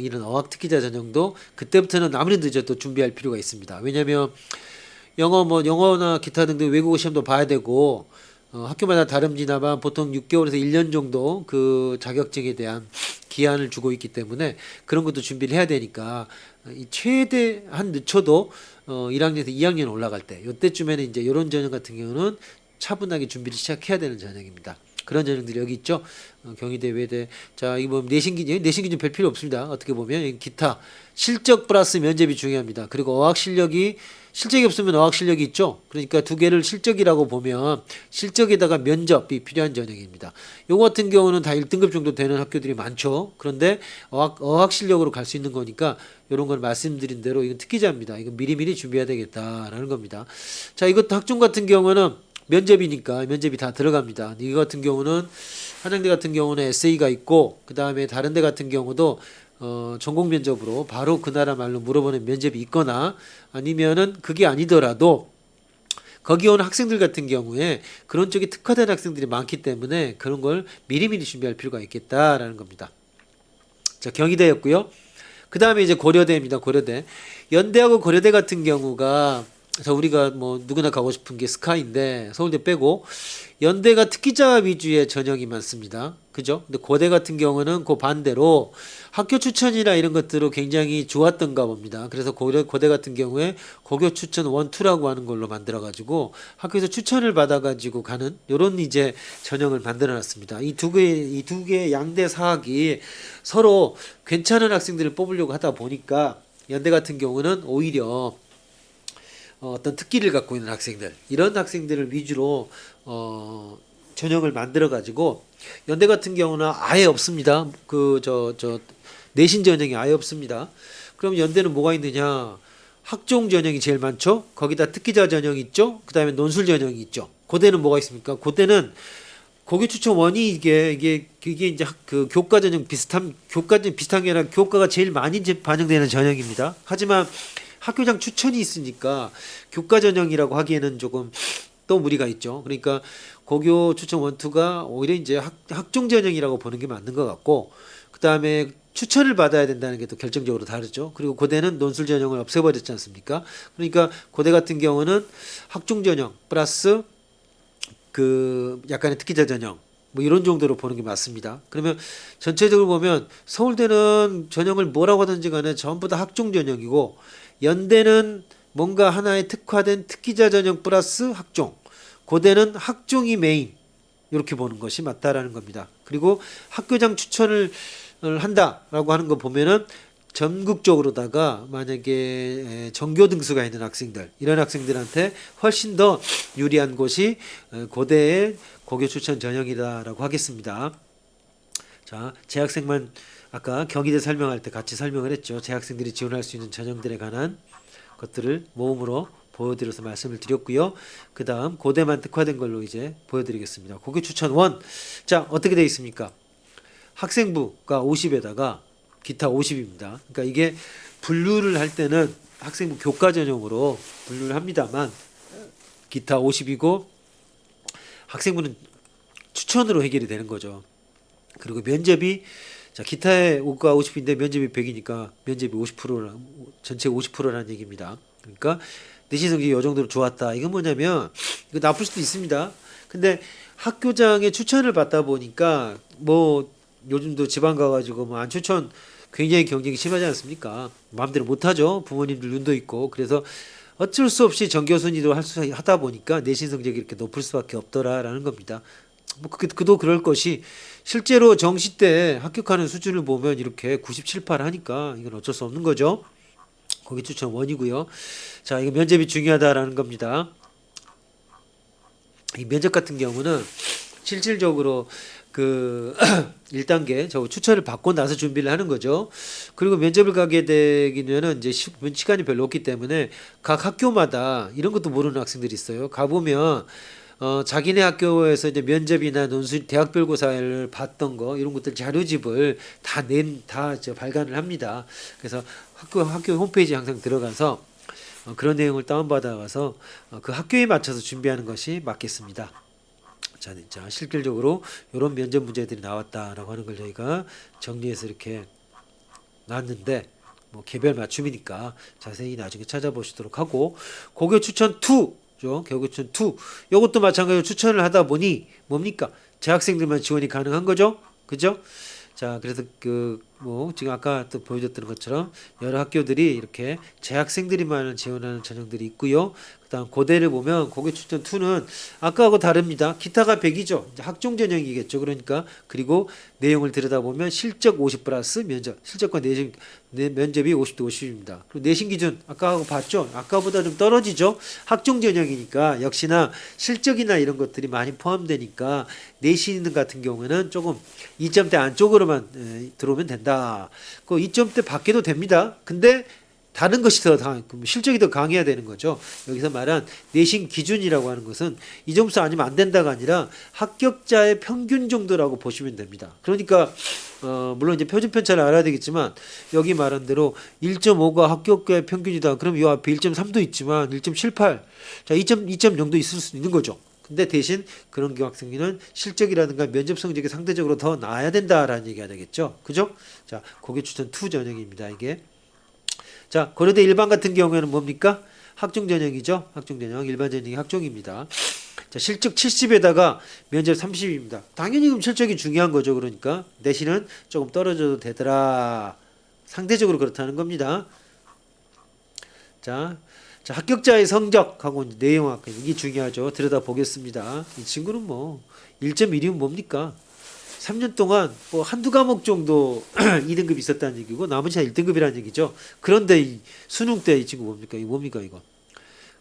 이런 어학 특기자 전형도 그때부터는 아무리 늦어도 준비할 필요가 있습니다. 왜냐하면 영어나 기타 등등 외국어 시험도 봐야 되고 학교마다 다름지나만 보통 6개월에서 1년 정도 그 자격증에 대한 기한을 주고 있기 때문에 그런 것도 준비를 해야 되니까 최대한 늦춰도 1학년에서 2학년 올라갈 때 이때쯤에는 이제 이런 전형 같은 경우는 차분하게 준비를 시작해야 되는 전형입니다. 그런 전형들이 여기 있죠. 경희대, 외대. 자, 이거 보면 내신 기준 별 필요 없습니다. 어떻게 보면 기타 실적 플러스 면접이 중요합니다. 그리고 어학 실력이 없으면 어학 실력이 있죠. 그러니까 두 개를 실적이라고 보면 실적에다가 면접이 필요한 전형입니다. 요거 같은 경우는 다 1등급 정도 되는 학교들이 많죠. 그런데 어학 실력으로 갈 수 있는 거니까 이런 걸 말씀드린 대로 이건 특기자입니다. 이건 미리미리 준비해야 되겠다라는 겁니다. 자, 이것도 학종 같은 경우는 면접이니까 면접이 다 들어갑니다. 이 같은 경우는 한양대 같은 경우는 에세이가 있고 그 다음에 다른 데 같은 경우도 전공 면접으로 바로 그 나라 말로 물어보는 면접이 있거나 아니면은 그게 아니더라도 거기 온 학생들 같은 경우에 그런 쪽에 특화된 학생들이 많기 때문에 그런 걸 미리미리 준비할 필요가 있겠다라는 겁니다. 자, 경희대였고요. 그 다음에 이제 고려대입니다. 고려대. 연대하고 고려대 같은 경우가 그래서 우리가 뭐 누구나 가고 싶은 게 스카이인데 서울대 빼고 연대가 특기자 위주의 전형이 많습니다. 그죠? 근데 고대 같은 경우는 그 반대로 학교 추천이나 이런 것들로 굉장히 좋았던가 봅니다. 그래서 고대 같은 경우에 고교 추천 1, 2라고 하는 걸로 만들어 가지고 학교에서 추천을 받아 가지고 가는 요런 이제 전형을 만들어 놨습니다. 이 두 개의 양대 사학이 서로 괜찮은 학생들을 뽑으려고 하다 보니까 연대 같은 경우는 오히려 어떤 특기를 갖고 있는 학생들, 이런 학생들을 위주로 전형을 만들어 가지고, 연대 같은 경우는 아예 없습니다. 내신 전형이 아예 없습니다. 그럼 연대는 뭐가 있느냐? 학종 전형이 제일 많죠. 거기다 특기자 전형이 있죠. 그다음에 논술 전형이 있죠. 고대는 뭐가 있습니까? 고대는 고교 추천 원이 이게 이제 그 교과 전형 비슷한 게 아니라 교과가 제일 많이 반영되는 전형입니다. 하지만 학교장 추천이 있으니까 교과 전형이라고 하기에는 조금 또 무리가 있죠. 그러니까 고교 추천 원투가 오히려 이제 학종 전형이라고 보는 게 맞는 것 같고, 그 다음에 추천을 받아야 된다는 게 또 결정적으로 다르죠. 그리고 고대는 논술 전형을 없애버렸지 않습니까? 그러니까 고대 같은 경우는 학종 전형 플러스 그 약간의 특기자 전형 뭐 이런 정도로 보는 게 맞습니다. 그러면 전체적으로 보면 서울대는 전형을 뭐라고 하든지 간에 전부 다 학종 전형이고, 연대는 뭔가 하나의 특화된 특기자 전형 플러스 학종, 고대는 학종이 메인, 이렇게 보는 것이 맞다라는 겁니다. 그리고 학교장 추천을 한다라고 하는 거 보면은 전국적으로다가 만약에 전교 등수가 있는 학생들, 이런 학생들한테 훨씬 더 유리한 곳이 고대의 고교 추천 전형이다라고 하겠습니다. 자, 재학생만 아까 경희대 설명할 때 같이 설명을 했죠. 재학생들이 지원할 수 있는 전형들에 관한 것들을 모음으로 보여드려서 말씀을 드렸고요. 그 다음 고대만 특화된 걸로 이제 보여드리겠습니다. 고교 추천 1. 자, 어떻게 되어 있습니까? 학생부가 50에다가 기타 50입니다. 그러니까 이게 분류를 할 때는 학생부 교과 전형으로 분류를 합니다만, 기타 50이고 학생부는 추천으로 해결이 되는 거죠. 그리고 면접이, 자, 기타의 5가 50인데 면접이 100이니까 면접이 50%라, 전체 50%라는 얘기입니다. 그러니까 내신 성적이 이 정도로 좋았다. 이건 뭐냐면, 이거 나쁠 수도 있습니다. 근데 학교장의 추천을 받다 보니까 뭐 요즘도 지방 가가지고 뭐 안 추천 굉장히 경쟁이 심하지 않습니까? 마음대로 못하죠. 부모님들 눈도 있고. 그래서 어쩔 수 없이 전교순위도 하다 보니까 내신 성적이 이렇게 높을 수밖에 없더라라는 겁니다. 뭐 그도 그럴 것이, 실제로 정시 때 합격하는 수준을 보면 이렇게 97, 8 하니까 이건 어쩔 수 없는 거죠. 거기 추천 원이고요. 자, 이거 면접이 중요하다라는 겁니다. 이 면접 같은 경우는 실질적으로 그 1단계 저 추천을 받고 나서 준비를 하는 거죠. 그리고 면접을 가게 되기는 이제 시간이 별로 없기 때문에 각 학교마다 이런 것도 모르는 학생들이 있어요. 가보면 자기네 학교에서 이제 면접이나 논술 대학별고사를 봤던 거 이런 것들 자료집을 다 발간을 합니다. 그래서 학교 홈페이지 항상 들어가서 그런 내용을 다운받아가서 그 학교에 맞춰서 준비하는 것이 맞겠습니다. 자, 실질적으로 이런 면접 문제들이 나왔다라고 하는 걸 저희가 정리해서 이렇게 놨는데, 뭐 개별 맞춤이니까 자세히 나중에 찾아보시도록 하고, 고교 추천 2죠. 고교 추천 2. 이것도 마찬가지로 추천을 하다 보니 뭡니까? 재학생들만 지원이 가능한 거죠. 그죠? 자, 그래서 뭐 지금 아까 또 보여줬던 것처럼 여러 학교들이 이렇게 재학생들이만 지원하는 전형들이 있고요. 그다음 고대를 보면 고교 추천 2는 아까하고 다릅니다. 기타가 100이죠. 이제 학종 전형이겠죠. 그러니까 그리고 내용을 들여다보면 실적 50 플러스 면접, 실적과 내신 면접이 50대 50입니다. 그리고 내신 기준 아까하고 봤죠. 아까보다 좀 떨어지죠. 학종 전형이니까 역시나 실적이나 이런 것들이 많이 포함되니까 내신 같은 경우에는 조금 2점대 안쪽으로만 들어오면 된다. 그 2점대 밖에도 됩니다. 근데 다른 것이 실적이 더 강해야 되는 거죠. 여기서 말한 내신 기준이라고 하는 것은 이 점수 아니면 안 된다가 아니라 합격자의 평균 정도라고 보시면 됩니다. 그러니까 물론 이제 표준 편차를 알아야 되겠지만, 여기 말한 대로 1.5가 합격자의 평균이다. 그럼 이 앞에 1.3도 있지만 1.78, 자 2.0도 있을 수 있는 거죠. 근데 대신 그런 학생들은 실적이라든가 면접 성적이 상대적으로 더 나아야 된다라는 얘기가 되겠죠. 그죠? 자, 고교 추천 2 전형입니다. 이게. 자, 고려대 일반 같은 경우에는 뭡니까? 학종 전형이죠. 학종 전형, 일반 전형이 학종입니다. 자, 실적 70에다가 면접 30입니다. 당연히 그럼 실적이 중요한 거죠. 그러니까 내신은 조금 떨어져도 되더라. 상대적으로 그렇다는 겁니다. 자, 합격자의 성적하고 내용학, 이게 중요하죠. 들여다 보겠습니다. 이 친구는 뭐 1.1이면 뭡니까? 3년 동안 뭐 한두 과목 정도 2등급 있었다는 얘기고 나머지 다 1등급이라는 얘기죠. 그런데 이 수능 때 이 친구 뭡니까? 이거 뭡니까 이거?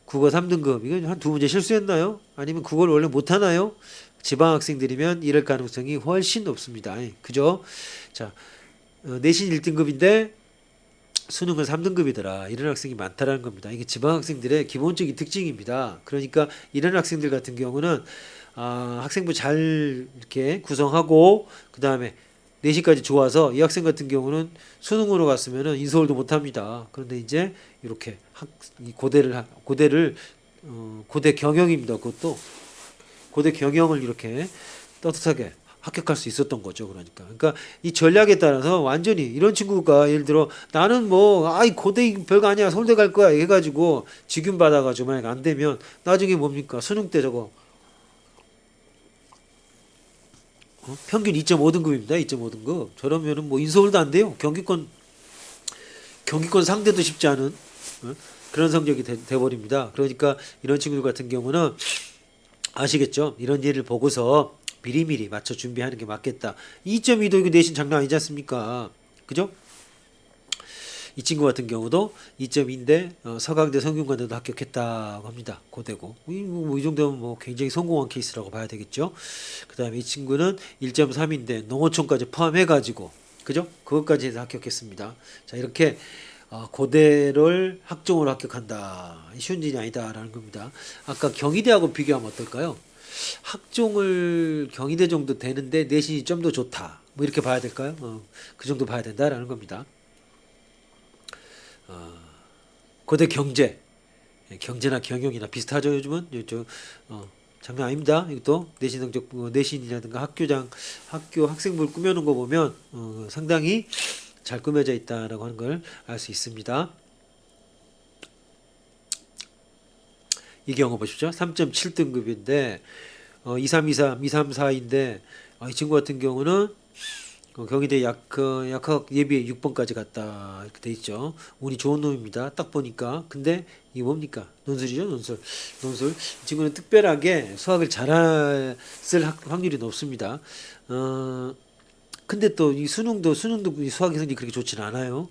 국어 3등급 이거 한 두 문제 실수했나요? 아니면 국어를 원래 못하나요? 지방 학생들이면 이럴 가능성이 훨씬 높습니다. 그죠? 자, 내신 1등급인데 수능은 3등급이더라. 이런 학생이 많다라는 겁니다. 이게 지방 학생들의 기본적인 특징입니다. 그러니까 이런 학생들 같은 경우는 학생부 잘 이렇게 구성하고 그 다음에 내신까지 좋아서 이 학생 같은 경우는 수능으로 갔으면은 인서울도 못합니다. 그런데 이제 이렇게 이 고대를 고대 경영입니다. 그것도 고대 경영을 이렇게 떳떳하게 합격할 수 있었던 거죠. 그러니까 이 전략에 따라서 완전히 이런 친구가 예를 들어 나는 뭐 아이 고대 별거 아니야 서울대 갈 거야 해가지고 직윤 받아가지고 만약 안 되면 나중에 뭡니까 수능 때 저거 평균 2.5등급입니다. 2.5등급. 저러면은 뭐 인서울도 안 돼요. 경기권 상대도 쉽지 않은 그런 성적이 돼버립니다. 그러니까 이런 친구들 같은 경우는 아시겠죠? 이런 예를 보고서 미리미리 맞춰 준비하는 게 맞겠다. 2.2도 이거 내신 장난 아니지 않습니까? 그죠? 이 친구 같은 경우도 2.2인데 서강대 성균관대도 합격했다고 합니다. 고대고. 이 정도면 뭐 굉장히 성공한 케이스라고 봐야 되겠죠. 그 다음에 이 친구는 1.3인데 농어촌까지 포함해가지고 그죠? 그것까지 해서 합격했습니다. 자 이렇게 고대를 학종으로 합격한다. 쉬운 일이 아니다라는 겁니다. 아까 경희대하고 비교하면 어떨까요? 학종을 경희대 정도 되는데 내신이 좀 더 좋다. 뭐 이렇게 봐야 될까요? 그 정도 봐야 된다라는 겁니다. 고대 경제나 경영이나 비슷하죠. 요즘은 장난 아닙니다. 이것도 내신 성적 내신이라든가 학교 학생부를 꾸며놓은 거 보면 상당히 잘 꾸며져 있다라고 하는 걸 알 수 있습니다. 이 경우 보십시오. 3.7등급인데 2323, 234인데 이 친구 같은 경우는 경희대 약학 예비 6번까지 갔다 이렇게 돼 있죠. 운이 좋은 놈입니다. 딱 보니까. 근데 이게 뭡니까? 논술이죠, 논술. 이 친구는 특별하게 수학을 잘할 확률이 높습니다. 근데 또 이 수능도 이 수학 성적이 그렇게 좋진 않아요.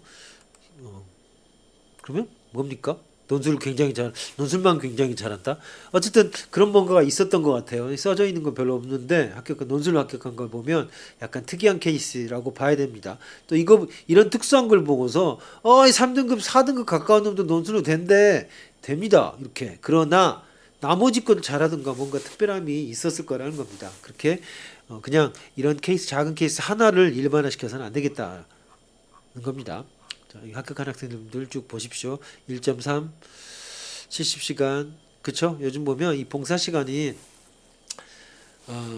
그러면 뭡니까? 논술만 굉장히 잘한다. 어쨌든 그런 뭔가가 있었던 것 같아요. 써져 있는 건 별로 없는데 논술로 합격한 걸 보면 약간 특이한 케이스라고 봐야 됩니다. 또 이런 특수한 걸 보고서 3등급, 4등급 가까운 놈도 논술로 됩니다. 이렇게. 그러나 나머지 건 잘하든가 뭔가 특별함이 있었을 거라는 겁니다. 그렇게 그냥 이런 케이스 작은 케이스 하나를 일반화시켜서는 안 되겠다는 겁니다. 자, 합격한 학생들 쭉 보십시오. 1.3 70시간 그쵸? 요즘 보면 이 봉사 시간이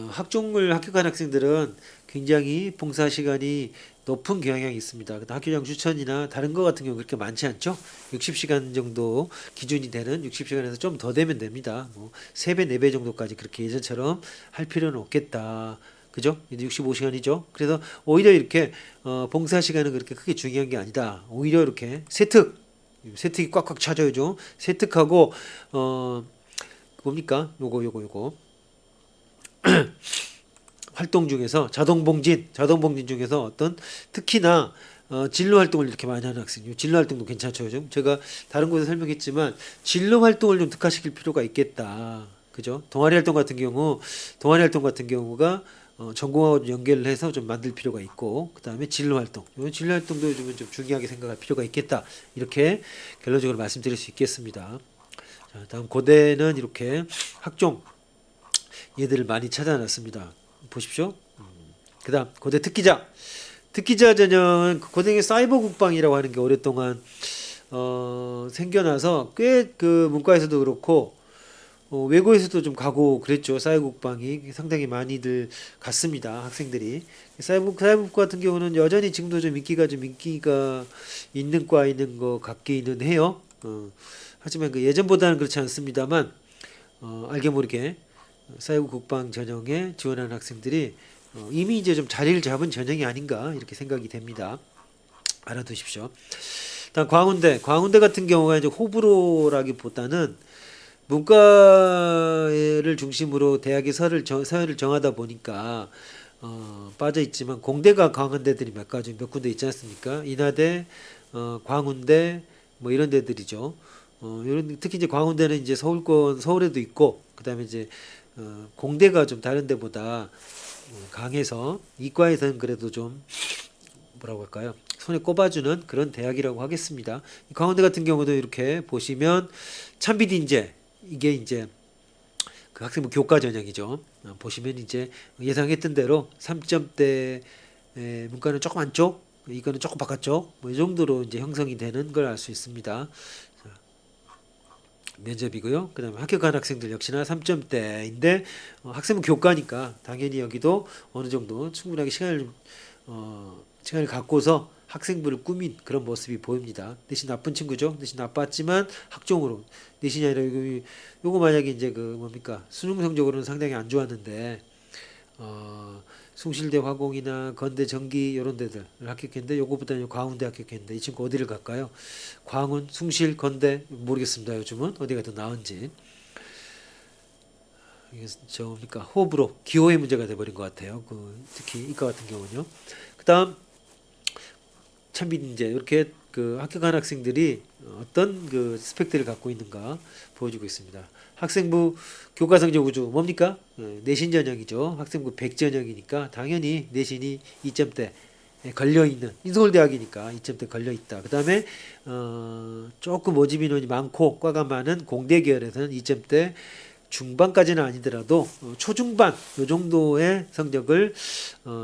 학종을 합격한 학생들은 굉장히 봉사 시간이 높은 경향이 있습니다. 학교장 추천이나 다른 거 같은 경우 그렇게 많지 않죠? 60시간 정도 기준이 되는 60시간에서 좀 더 되면 됩니다. 뭐 3배, 4배 정도까지 그렇게 예전처럼 할 필요는 없겠다. 그죠? 이제 65시간이죠. 그래서 오히려 이렇게 봉사 시간은 그렇게 크게 중요한 게 아니다. 오히려 이렇게 세특이 꽉꽉 차져야죠. 세특하고 뭡니까? 요거 활동 중에서 자동봉진 중에서 어떤 특히나 진로 활동을 이렇게 많이 하는 학생, 진로 활동도 괜찮죠. 요즘 제가 다른 곳에 설명했지만 진로 활동을 좀 특화시킬 필요가 있겠다. 그죠? 동아리 활동 같은 경우가 전공하고 연계를 해서 좀 만들 필요가 있고 그 다음에 진로 활동도 요즘은 좀 중요하게 생각할 필요가 있겠다. 이렇게 결론적으로 말씀드릴 수 있겠습니다. 자, 다음 고대는 이렇게 학종 얘들을 많이 찾아놨습니다. 보십시오. 그 다음 고대 특기자 전형은 고등의 사이버 국방이라고 하는 게 오랫동안 생겨나서 꽤 그 문과에서도 그렇고 외고에서도 좀 가고 그랬죠. 사이버 국방이 상당히 많이들 갔습니다. 학생들이 사이버 국과 같은 경우는 여전히 지금도 좀 인기가 있는 과 있는 것 같기는 해요. 하지만 그 예전보다는 그렇지 않습니다만 알게 모르게 사이버 국방 전형에 지원하는 학생들이 이미 이제 좀 자리를 잡은 전형이 아닌가 이렇게 생각이 됩니다. 알아두십시오. 다음 광운대 같은 경우가 이제 호불호라기보다는 문과를 중심으로 대학의 서열을 정하다 보니까 빠져 있지만 공대가 강한 데들이 몇 군데 있지 않습니까? 인하대, 광운대 뭐 이런 데들이죠. 이런 특히 이제 광운대는 이제 서울권 서울에도 있고 그다음에 이제 공대가 좀 다른 데보다 강해서 이과에서는 그래도 좀 뭐라고 할까요? 손에 꼽아주는 그런 대학이라고 하겠습니다. 강원대 같은 경우도 이렇게 보시면 참비인제 이게 이제 그 학생부 교과 전형이죠. 보시면 이제 예상했던 대로 3점대 문과는 조금 안쪽, 이거는 조금 바깥쪽, 뭐 이 정도로 이제 형성이 되는 걸 알 수 있습니다. 자, 면접이고요. 그다음에 합격한 학생들 역시나 3점대인데 학생부 교과니까 당연히 여기도 어느 정도 충분하게 시간을 갖고서 학생부를 꾸민 그런 모습이 보입니다. 내신 나쁜 친구죠. 내신 나빴지만 학종으로 내신이 아니라 요거 만약에 이제 그 뭡니까 수능 성적으로는 상당히 안 좋았는데 숭실대 화공이나 건대 전기 이런 데들 합격했는데 요거보다는 광운대 합격했는데 이 친구 어디를 갈까요? 광운, 숭실, 건대 모르겠습니다. 요즘은 어디가 더 나은지. 이게 저 뭡니까 호흡으로 기호의 문제가 돼버린 것 같아요. 특히 이과 같은 경우는요. 그다음 참빈 이제 이렇게 그 합격한 학생들이 어떤 그 스펙들을 갖고 있는가 보여주고 있습니다. 학생부 교과 성적 우주 뭡니까? 내신 전형이죠. 학생부 100 전형이니까 당연히 내신이 2점대 걸려 있는 인서울대학이니까 2점대 걸려 있다. 그다음에 조금 모집 인원이 많고 과가 많은 공대 계열에서는 2점대 중반까지는 아니더라도 초중반 요 정도의 성적을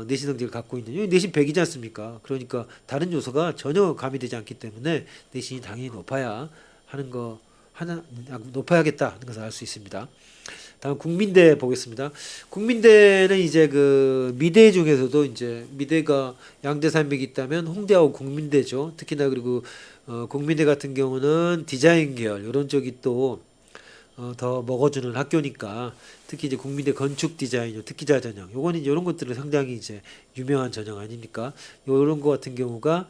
내신 성적을 갖고 있는 여기 내신 100이지 않습니까? 그러니까 다른 요소가 전혀 가미되지 않기 때문에 내신이 당연히 높아야 하는 거 하나 높아야겠다 하는 것을 알 수 있습니다. 다음 국민대 보겠습니다. 국민대는 이제 그 미대 중에서도 이제 미대가 양대 산맥이 있다면 홍대하고 국민대죠. 특히나 그리고 국민대 같은 경우는 디자인 계열 이런 쪽이 또 더 먹어주는 학교니까 특히 이제 국민대 건축 디자인 특기자 전형 요거는 이런 것들은 상당히 이제 유명한 전형 아닙니까? 요런 거 같은 경우가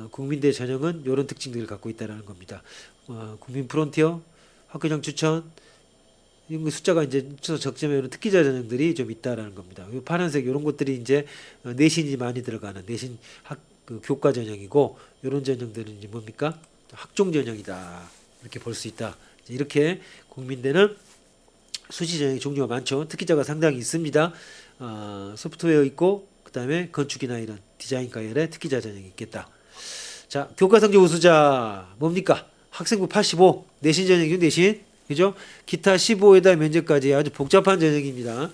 국민대 전형은 요런 특징들을 갖고 있다라는 겁니다. 국민 프론티어 학교장 추천 이런 숫자가 이제 적지만 이런 특기자 전형들이 좀 있다라는 겁니다. 요 파란색 이런 것들이 이제 내신이 많이 들어가는 내신 그 교과 전형이고 요런 전형들은 이제 뭡니까? 학종 전형이다 이렇게 볼 수 있다. 이렇게 국민대는 수시 전형의 종류가 많죠. 특기자가 상당히 있습니다. 소프트웨어 있고 그다음에 건축이나 이런 디자인 과열의 특기자 전형이 있겠다. 자, 교과 성적 우수자 뭡니까? 학생부 85 내신 전형이죠. 내신 그죠? 기타 15에다 면접까지 아주 복잡한 전형입니다.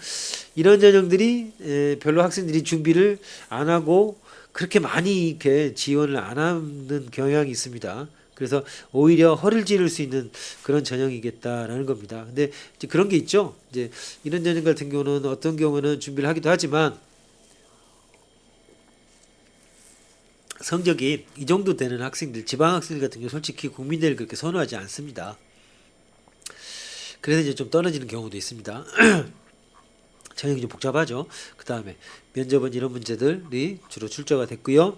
이런 전형들이 별로 학생들이 준비를 안 하고 그렇게 많이 이렇게 지원을 안 하는 경향이 있습니다. 그래서 오히려 허를 찌를 수 있는 그런 전형이겠다라는 겁니다. 근데 이제 그런 게 있죠. 이제 이런 전형 같은 경우는 어떤 경우는 준비를 하기도 하지만 성적이 이 정도 되는 학생들, 지방 학생들 같은 경우 솔직히 국민대를 그렇게 선호하지 않습니다. 그래서 이제 좀 떨어지는 경우도 있습니다. 전형이 좀 복잡하죠. 그 다음에 면접은 이런 문제들이 주로 출제가 됐고요.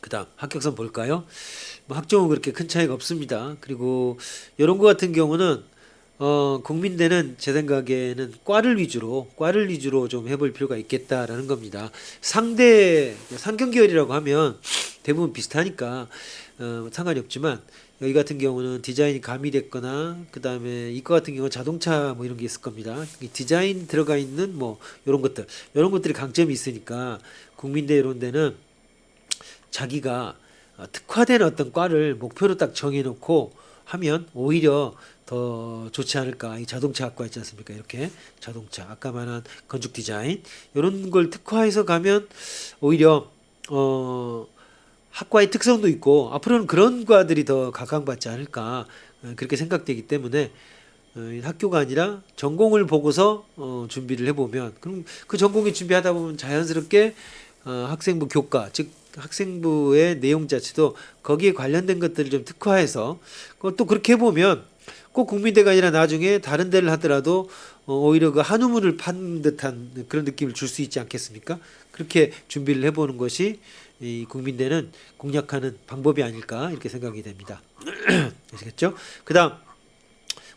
그 다음 합격선 볼까요? 뭐 학종은 그렇게 큰 차이가 없습니다. 그리고 이런 거 같은 경우는 국민대는 제 생각에는 과를 위주로 좀 해볼 필요가 있겠다라는 겁니다. 상경 계열이라고 하면 대부분 비슷하니까 상관이 없지만 여기 같은 경우는 디자인이 가미됐거나 그 다음에 이과 같은 경우는 자동차 뭐 이런 게 있을 겁니다. 디자인 들어가 있는 뭐 이런 것들이 강점이 있으니까 국민대 이런 데는 자기가 특화된 어떤 과를 목표로 딱 정해놓고 하면 오히려 더 좋지 않을까. 이 자동차학과 있지 않습니까? 이렇게 자동차 아까 말한 건축 디자인 이런 걸 특화해서 가면 오히려 학과의 특성도 있고 앞으로는 그런 과들이 더 각광받지 않을까 그렇게 생각되기 때문에 학교가 아니라 전공을 보고서 준비를 해보면 그럼 그 전공에 준비하다 보면 자연스럽게 학생부 교과 즉 학생부의 내용 자체도 거기에 관련된 것들을 좀 특화해서 또 그렇게 해보면 꼭 국민대가 아니라 나중에 다른 데를 하더라도 오히려 그 한우물을 판 듯한 그런 느낌을 줄 수 있지 않겠습니까? 그렇게 준비를 해보는 것이 이 국민대는 공략하는 방법이 아닐까 이렇게 생각이 됩니다. 아시겠죠? 그 다음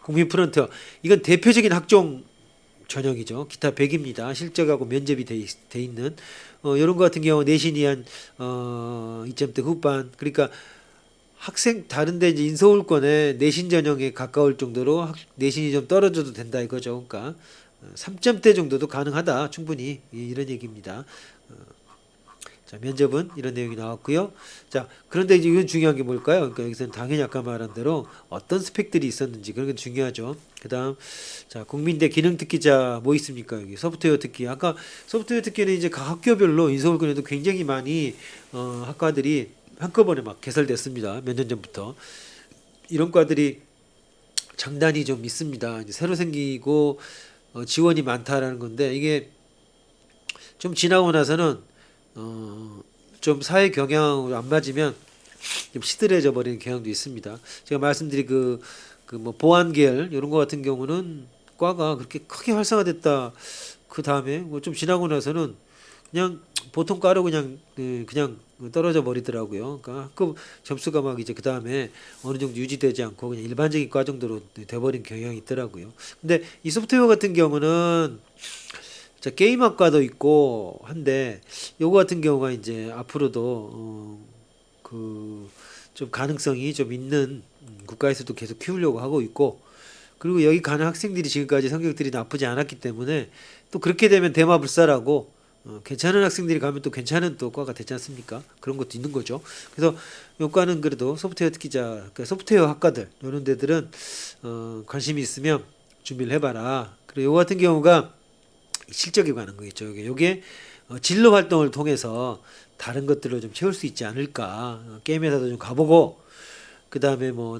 국민 프런트 이건 대표적인 학종 전형이죠. 기타 100입니다. 실적하고 면접이 돼 있는 이런 거 같은 경우 내신이 한 2점대 후반 그러니까 학생 다른데 이제 인서울권에 내신 전형에 가까울 정도로 내신이 좀 떨어져도 된다 이거죠. 그러니까 3점대 정도도 가능하다 충분히 이런 얘기입니다. 자, 면접은 이런 내용이 나왔고요. 자, 그런데 이제 이건 중요한 게 뭘까요? 그러니까 여기서는 당연히 아까 말한 대로 어떤 스펙들이 있었는지 그런 게 중요하죠. 그다음 자, 국민대 기능특기자 뭐 있습니까? 여기 소프트웨어 특기. 아까 소프트웨어 특기는 이제 각 학교별로 인서울권에도 굉장히 많이 학과들이 한꺼번에 막 개설됐습니다. 몇 년 전부터. 이런 과들이 장단이 좀 있습니다. 이제 새로 생기고 지원이 많다라는 건데 이게 좀 지나고 나서는 좀 사회 경향으로 안 맞으면 좀 시들해져 버리는 경향도 있습니다. 제가 말씀드린 그 뭐 보안 계열 이런 거 같은 경우는 과가 그렇게 크게 활성화됐다. 그 다음에 뭐 좀 지나고 나서는 그냥 보통 과로 그냥 떨어져 버리더라고요. 그러니까 학급 점수가 막 이제 그 다음에 어느 정도 유지되지 않고 그냥 일반적인 과 정도로 돼버린 경향이 있더라고요. 근데 이 소프트웨어 같은 경우는 자, 게임학과도 있고 한데 요거 같은 경우가 이제 앞으로도 그 좀 가능성이 좀 있는 국가에서도 계속 키우려고 하고 있고 그리고 여기 가는 학생들이 지금까지 성적들이 나쁘지 않았기 때문에 또 그렇게 되면 대마불사라고 괜찮은 학생들이 가면 또 괜찮은 또 과가 되지 않습니까? 그런 것도 있는 거죠. 그래서 요 과는 그래도 소프트웨어 특기자, 그러니까 소프트웨어 학과들 이런 데들은 관심이 있으면 준비를 해봐라. 그리고 요 같은 경우가 실적에 관한 거겠죠. 요게 진로 활동을 통해서 다른 것들로 좀 채울 수 있지 않을까. 게임 회사도 좀 가보고 그다음에 뭐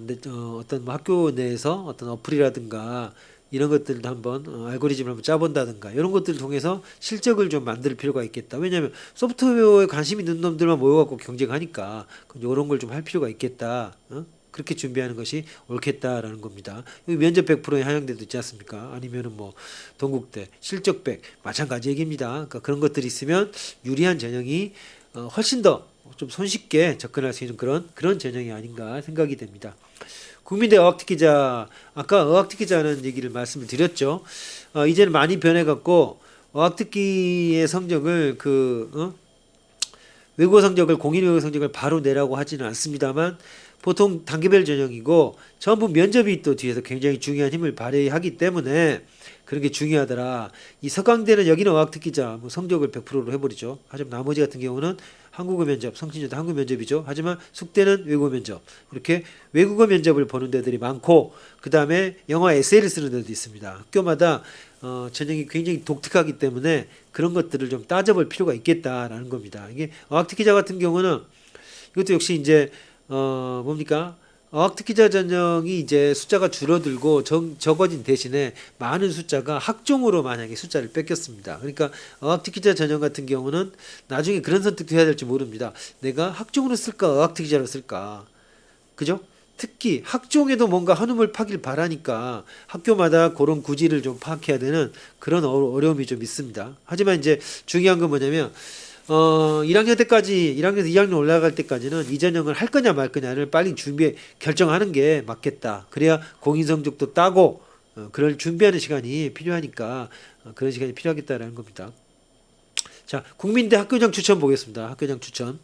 어떤 뭐 학교 내에서 어떤 어플이라든가 이런 것들도 한번 알고리즘을 한번 짜본다든가 이런 것들을 통해서 실적을 좀 만들 필요가 있겠다. 왜냐하면 소프트웨어에 관심 있는 놈들만 모여갖고 경쟁하니까 이런 걸 좀 할 필요가 있겠다. 그렇게 준비하는 것이 옳겠다라는 겁니다. 여기 면접 100%의 한양대도 있지 않습니까? 아니면은 뭐 동국대 실적 100 마찬가지 얘기입니다. 그러니까 그런 것들이 있으면 유리한 전형이 훨씬 더 좀 손쉽게 접근할 수 있는 그런 전형이 아닌가 생각이 됩니다. 국민대 어학특기자 아까 어학특기자는 얘기를 말씀을 드렸죠. 이제는 많이 변해갖고 어학특기의 성적을 외국어 성적을 공인 외국어 성적을 바로 내라고 하지는 않습니다만 보통 단계별 전형이고 전부 면접이 또 뒤에서 굉장히 중요한 힘을 발휘하기 때문에 그런 게 중요하더라. 이 서강대는 여기는 어학특기자 뭐 성적을 100%로 해버리죠. 하지만 나머지 같은 경우는 한국어 면접, 성신여대 한국어 면접이죠. 하지만 숙대는 외국어 면접. 이렇게 외국어 면접을 보는 데들이 많고 그 다음에 영어 에세이를 쓰는 데도 있습니다. 학교마다 전형이 굉장히 독특하기 때문에 그런 것들을 좀 따져볼 필요가 있겠다라는 겁니다. 이게 어학특기자 같은 경우는 이것도 역시 이제 뭡니까? 어학특기자 전형이 이제 숫자가 줄어들고 적어진 대신에 많은 숫자가 학종으로 만약에 숫자를 뺏겼습니다. 그러니까 어학특기자 전형 같은 경우는 나중에 그런 선택도 해야 될지 모릅니다. 내가 학종으로 쓸까 어학특기자로 쓸까? 그죠? 특히 학종에도 뭔가 한움을 파길 바라니까 학교마다 그런 구질을 좀 파악해야 되는 그런 어려움이 좀 있습니다. 하지만 이제 중요한 건 뭐냐면 1학년 때까지 1학년에서 2학년 올라갈 때까지는 이 전형을 할 거냐 말 거냐를 빨리 결정하는 게 맞겠다. 그래야 공인 성적도 따고 그걸 준비하는 시간이 필요하니까 그런 시간이 필요하겠다라는 겁니다. 자, 국민대 학교장 추천 보겠습니다. 학교장 추천.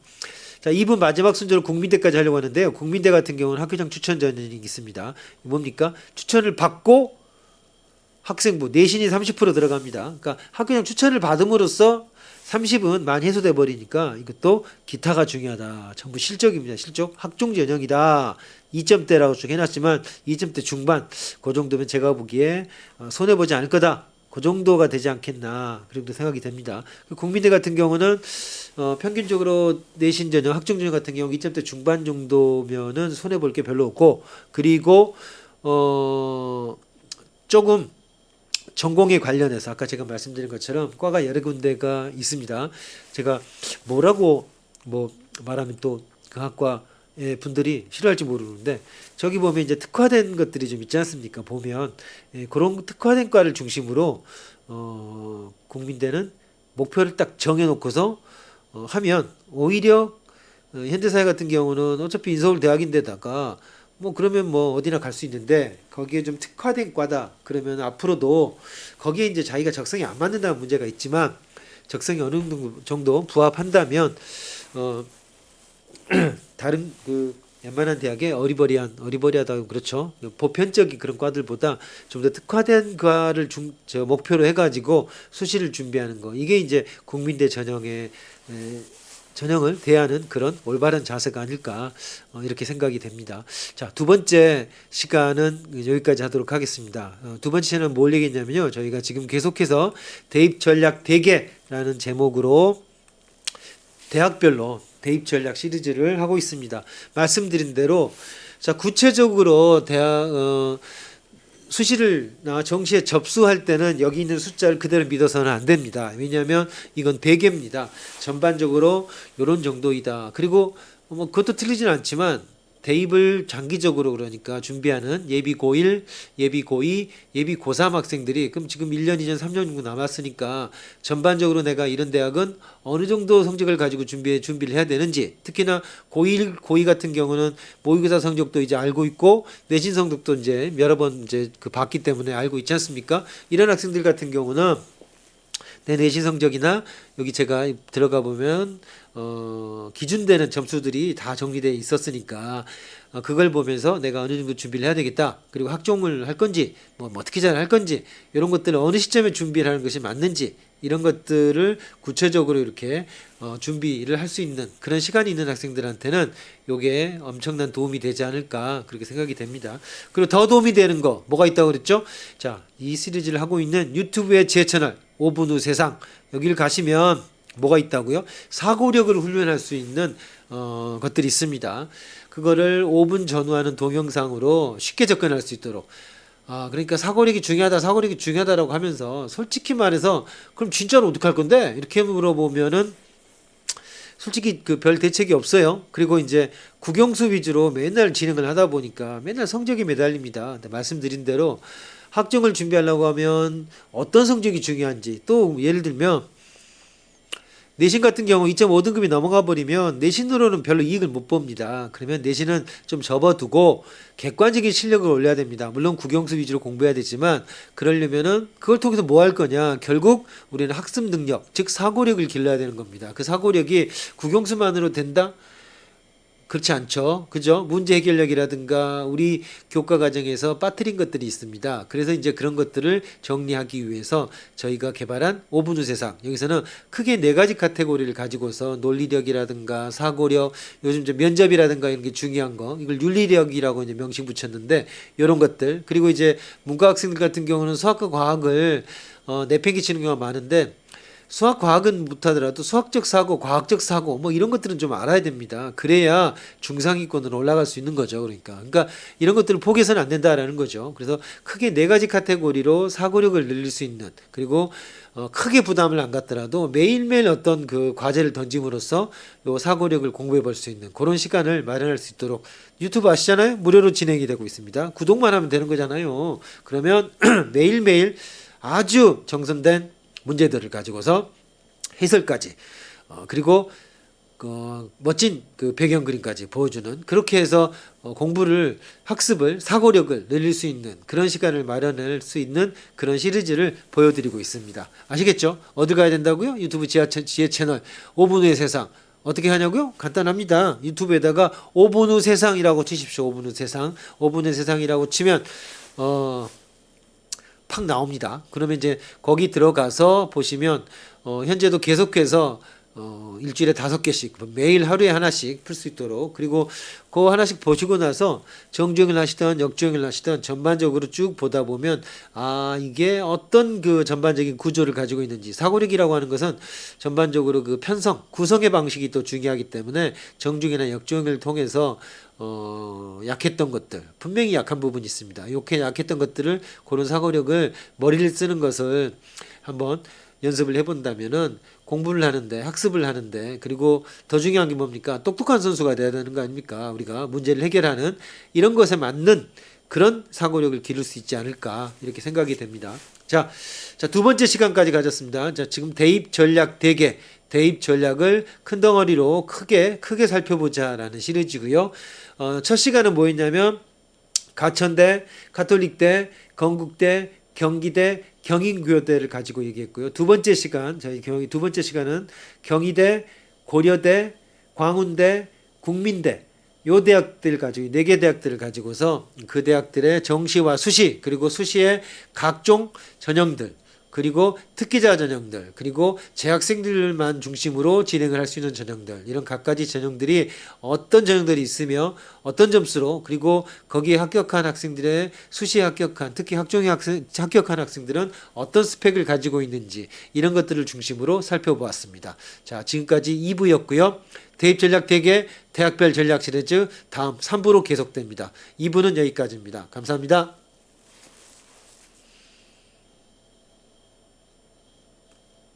자, 2분 마지막 순서로 국민대까지 하려고 하는데요. 국민대 같은 경우는 학교장 추천 전형이 있습니다. 뭡니까? 추천을 받고 학생부 내신이 30% 들어갑니다. 그러니까 학교장 추천을 받음으로써 30은 많이 해소돼 버리니까 이것도 기타가 중요하다. 전부 실적입니다. 실적 학종 전형이다. 2점대라고 쭉 해놨지만 2점대 중반 그 정도면 제가 보기에 손해보지 않을 거다. 그 정도가 되지 않겠나 그렇게 생각이 됩니다. 국민대 같은 경우는 평균적으로 내신 전형 학종 전형 같은 경우 2점대 중반 정도면은 손해볼 게 별로 없고 그리고 조금 전공에 관련해서 아까 제가 말씀드린 것처럼 과가 여러 군데가 있습니다. 제가 뭐라고 말하면 또 그 학과의 분들이 싫어할지 모르는데 저기 보면 이제 특화된 것들이 좀 있지 않습니까? 보면 그런 특화된 과를 중심으로 국민대는 목표를 딱 정해놓고서 하면 오히려 현대사회 같은 경우는 어차피 인서울대학인데다가 그러면 어디나 갈 수 있는데 거기에 좀 특화된 과다 그러면 앞으로도 거기에 이제 자기가 적성이 안 맞는다는 문제가 있지만 적성이 어느 정도 부합한다면 다른 웬만한 대학의 어리버리하다 그렇죠. 보편적인 그런 과들보다 좀 더 특화된 과를 목표로 해가지고 수시를 준비하는 거. 이게 이제 국민대 전형을 대하는 그런 올바른 자세가 아닐까 이렇게 생각이 됩니다. 자, 두 번째 시간은 여기까지 하도록 하겠습니다. 두 번째 시간은 뭘 얘기했냐면요. 저희가 지금 계속해서 대입 전략 대개라는 제목으로 대학별로 대입 전략 시리즈를 하고 있습니다. 말씀드린 대로 자, 구체적으로 수시나 정시에 접수할 때는 여기 있는 숫자를 그대로 믿어서는 안 됩니다. 왜냐하면 이건 대개입니다. 전반적으로 이런 정도이다. 그리고 뭐 그것도 틀리진 않지만 대입을 장기적으로 그러니까 준비하는 예비 고1, 예비 고2, 예비 고3 학생들이 그럼 지금 1년, 2년, 3년 정도 남았으니까 전반적으로 내가 이런 대학은 어느 정도 성적을 가지고 준비를 해야 되는지 특히나 고1, 고2 같은 경우는 모의고사 성적도 이제 알고 있고 내신 성적도 이제 여러 번 이제 봤기 때문에 알고 있지 않습니까? 이런 학생들 같은 경우는 내 내신 성적이나 여기 제가 들어가 보면 기준되는 점수들이 다 정리되어 있었으니까 그걸 보면서 내가 어느 정도 준비를 해야 되겠다. 그리고 학종을 할 건지 뭐 어떻게 잘 할 건지 이런 것들을 어느 시점에 준비를 하는 것이 맞는지 이런 것들을 구체적으로 이렇게 준비를 할 수 있는 그런 시간이 있는 학생들한테는 요게 엄청난 도움이 되지 않을까 그렇게 생각이 됩니다. 그리고 더 도움이 되는 거 뭐가 있다고 그랬죠? 자, 이 시리즈를 하고 있는 유튜브의 제 채널 5분 후 세상 여기를 가시면 뭐가 있다고요? 사고력을 훈련할 수 있는 것들이 있습니다. 그거를 5분 전후하는 동영상으로 쉽게 접근할 수 있도록 그러니까 사고력이 중요하다라고 하면서 솔직히 말해서 그럼 진짜로 어떡할 건데? 이렇게 물어보면은 솔직히 그 별 대책이 없어요. 그리고 이제 국영수 위주로 맨날 진행을 하다 보니까 맨날 성적이 매달립니다. 근데 말씀드린 대로 학종을 준비하려고 하면 어떤 성적이 중요한지 또 예를 들면 내신 같은 경우 2.5등급이 넘어가 버리면 내신으로는 별로 이익을 못 봅니다. 그러면 내신은 좀 접어두고 객관적인 실력을 올려야 됩니다. 물론 국영수 위주로 공부해야 되지만 그러려면은 그걸 통해서 뭐 할 거냐? 결국 우리는 학습 능력, 즉 사고력을 길러야 되는 겁니다. 그 사고력이 국영수만으로 된다? 그렇지 않죠. 그죠? 문제 해결력이라든가 우리 교과 과정에서 빠뜨린 것들이 있습니다. 그래서 이제 그런 것들을 정리하기 위해서 저희가 개발한 5분 후 세상. 여기서는 크게 네 가지 카테고리를 가지고서 논리력이라든가 사고력, 요즘 이제 면접이라든가 이런 게 중요한 거. 이걸 윤리력이라고 이제 명칭 붙였는데 이런 것들. 그리고 이제 문과 학생들 같은 경우는 수학과 과학을 내팽개치는 경우가 많은데 수학 과학은 못하더라도 수학적 사고, 과학적 사고 뭐 이런 것들은 좀 알아야 됩니다. 그래야 중상위권으로 올라갈 수 있는 거죠. 그러니까 이런 것들을 포기해서는 안 된다라는 거죠. 그래서 크게 네 가지 카테고리로 사고력을 늘릴 수 있는 그리고 크게 부담을 안 갖더라도 매일매일 어떤 그 과제를 던짐으로써 요 사고력을 공부해 볼 수 있는 그런 시간을 마련할 수 있도록 유튜브 아시잖아요? 무료로 진행이 되고 있습니다. 구독만 하면 되는 거잖아요. 그러면 매일매일 아주 정선된 문제들을 가지고서 해설까지 그리고 멋진 그 배경 그림까지 보여주는 그렇게 해서 학습을 사고력을 늘릴 수 있는 그런 시간을 마련할 수 있는 그런 시리즈를 보여드리고 있습니다. 아시겠죠? 어디 가야 된다고요? 유튜브 지혜 채널 5분 후의 세상 어떻게 하냐고요? 간단합니다. 유튜브에다가 5분 후 세상이라고 치십시오. 5분 후 세상 5분 후 세상이라고 치면 팍 나옵니다. 그러면 이제 거기 들어가서 보시면 현재도 계속해서 일주일에 5개씩 매일 하루에 하나씩 풀 수 있도록 그리고 그 하나씩 보시고 나서 정주행을 하시던 역주행을 하시던 전반적으로 쭉 보다 보면 이게 어떤 그 전반적인 구조를 가지고 있는지 사고력이라고 하는 것은 전반적으로 그 편성 구성의 방식이 또 중요하기 때문에 정주행이나 역주행을 통해서 약했던 것들 분명히 약한 부분이 있습니다. 이렇게 약했던 것들을 그런 사고력을 머리를 쓰는 것을 한번 연습을 해본다면은 공부를 하는데 학습을 하는데 그리고 더 중요한 게 뭡니까? 똑똑한 선수가 돼야 되는 거 아닙니까? 우리가 문제를 해결하는 이런 것에 맞는 그런 사고력을 기를 수 있지 않을까 이렇게 생각이 됩니다. 자, 두 번째 시간까지 가졌습니다. 자, 지금 대입 전략 대개 대입 전략을 큰 덩어리로 크게 살펴보자라는 시리즈고요. 첫 시간은 뭐였냐면 가천대, 가톨릭대, 건국대, 경기대, 경인고려대를 가지고 얘기했고요. 두 번째 시간 두 번째 시간은 경희대, 고려대, 광운대, 국민대 요 대학들 가지고 4개 대학들을 가지고서 그 대학들의 정시와 수시 그리고 수시의 각종 전형들 그리고 특기자 전형들 그리고 재학생들만 중심으로 진행을 할 수 있는 전형들 이런 각가지 전형들이 어떤 전형들이 있으며 어떤 점수로 그리고 거기에 합격한 학생들의 수시에 합격한 특히 학종에 합격한 학생들은 어떤 스펙을 가지고 있는지 이런 것들을 중심으로 살펴보았습니다. 자, 지금까지 2부였고요. 대입전략 대개 대학별 전략 시리즈 다음 3부로 계속됩니다. 2부는 여기까지입니다. 감사합니다.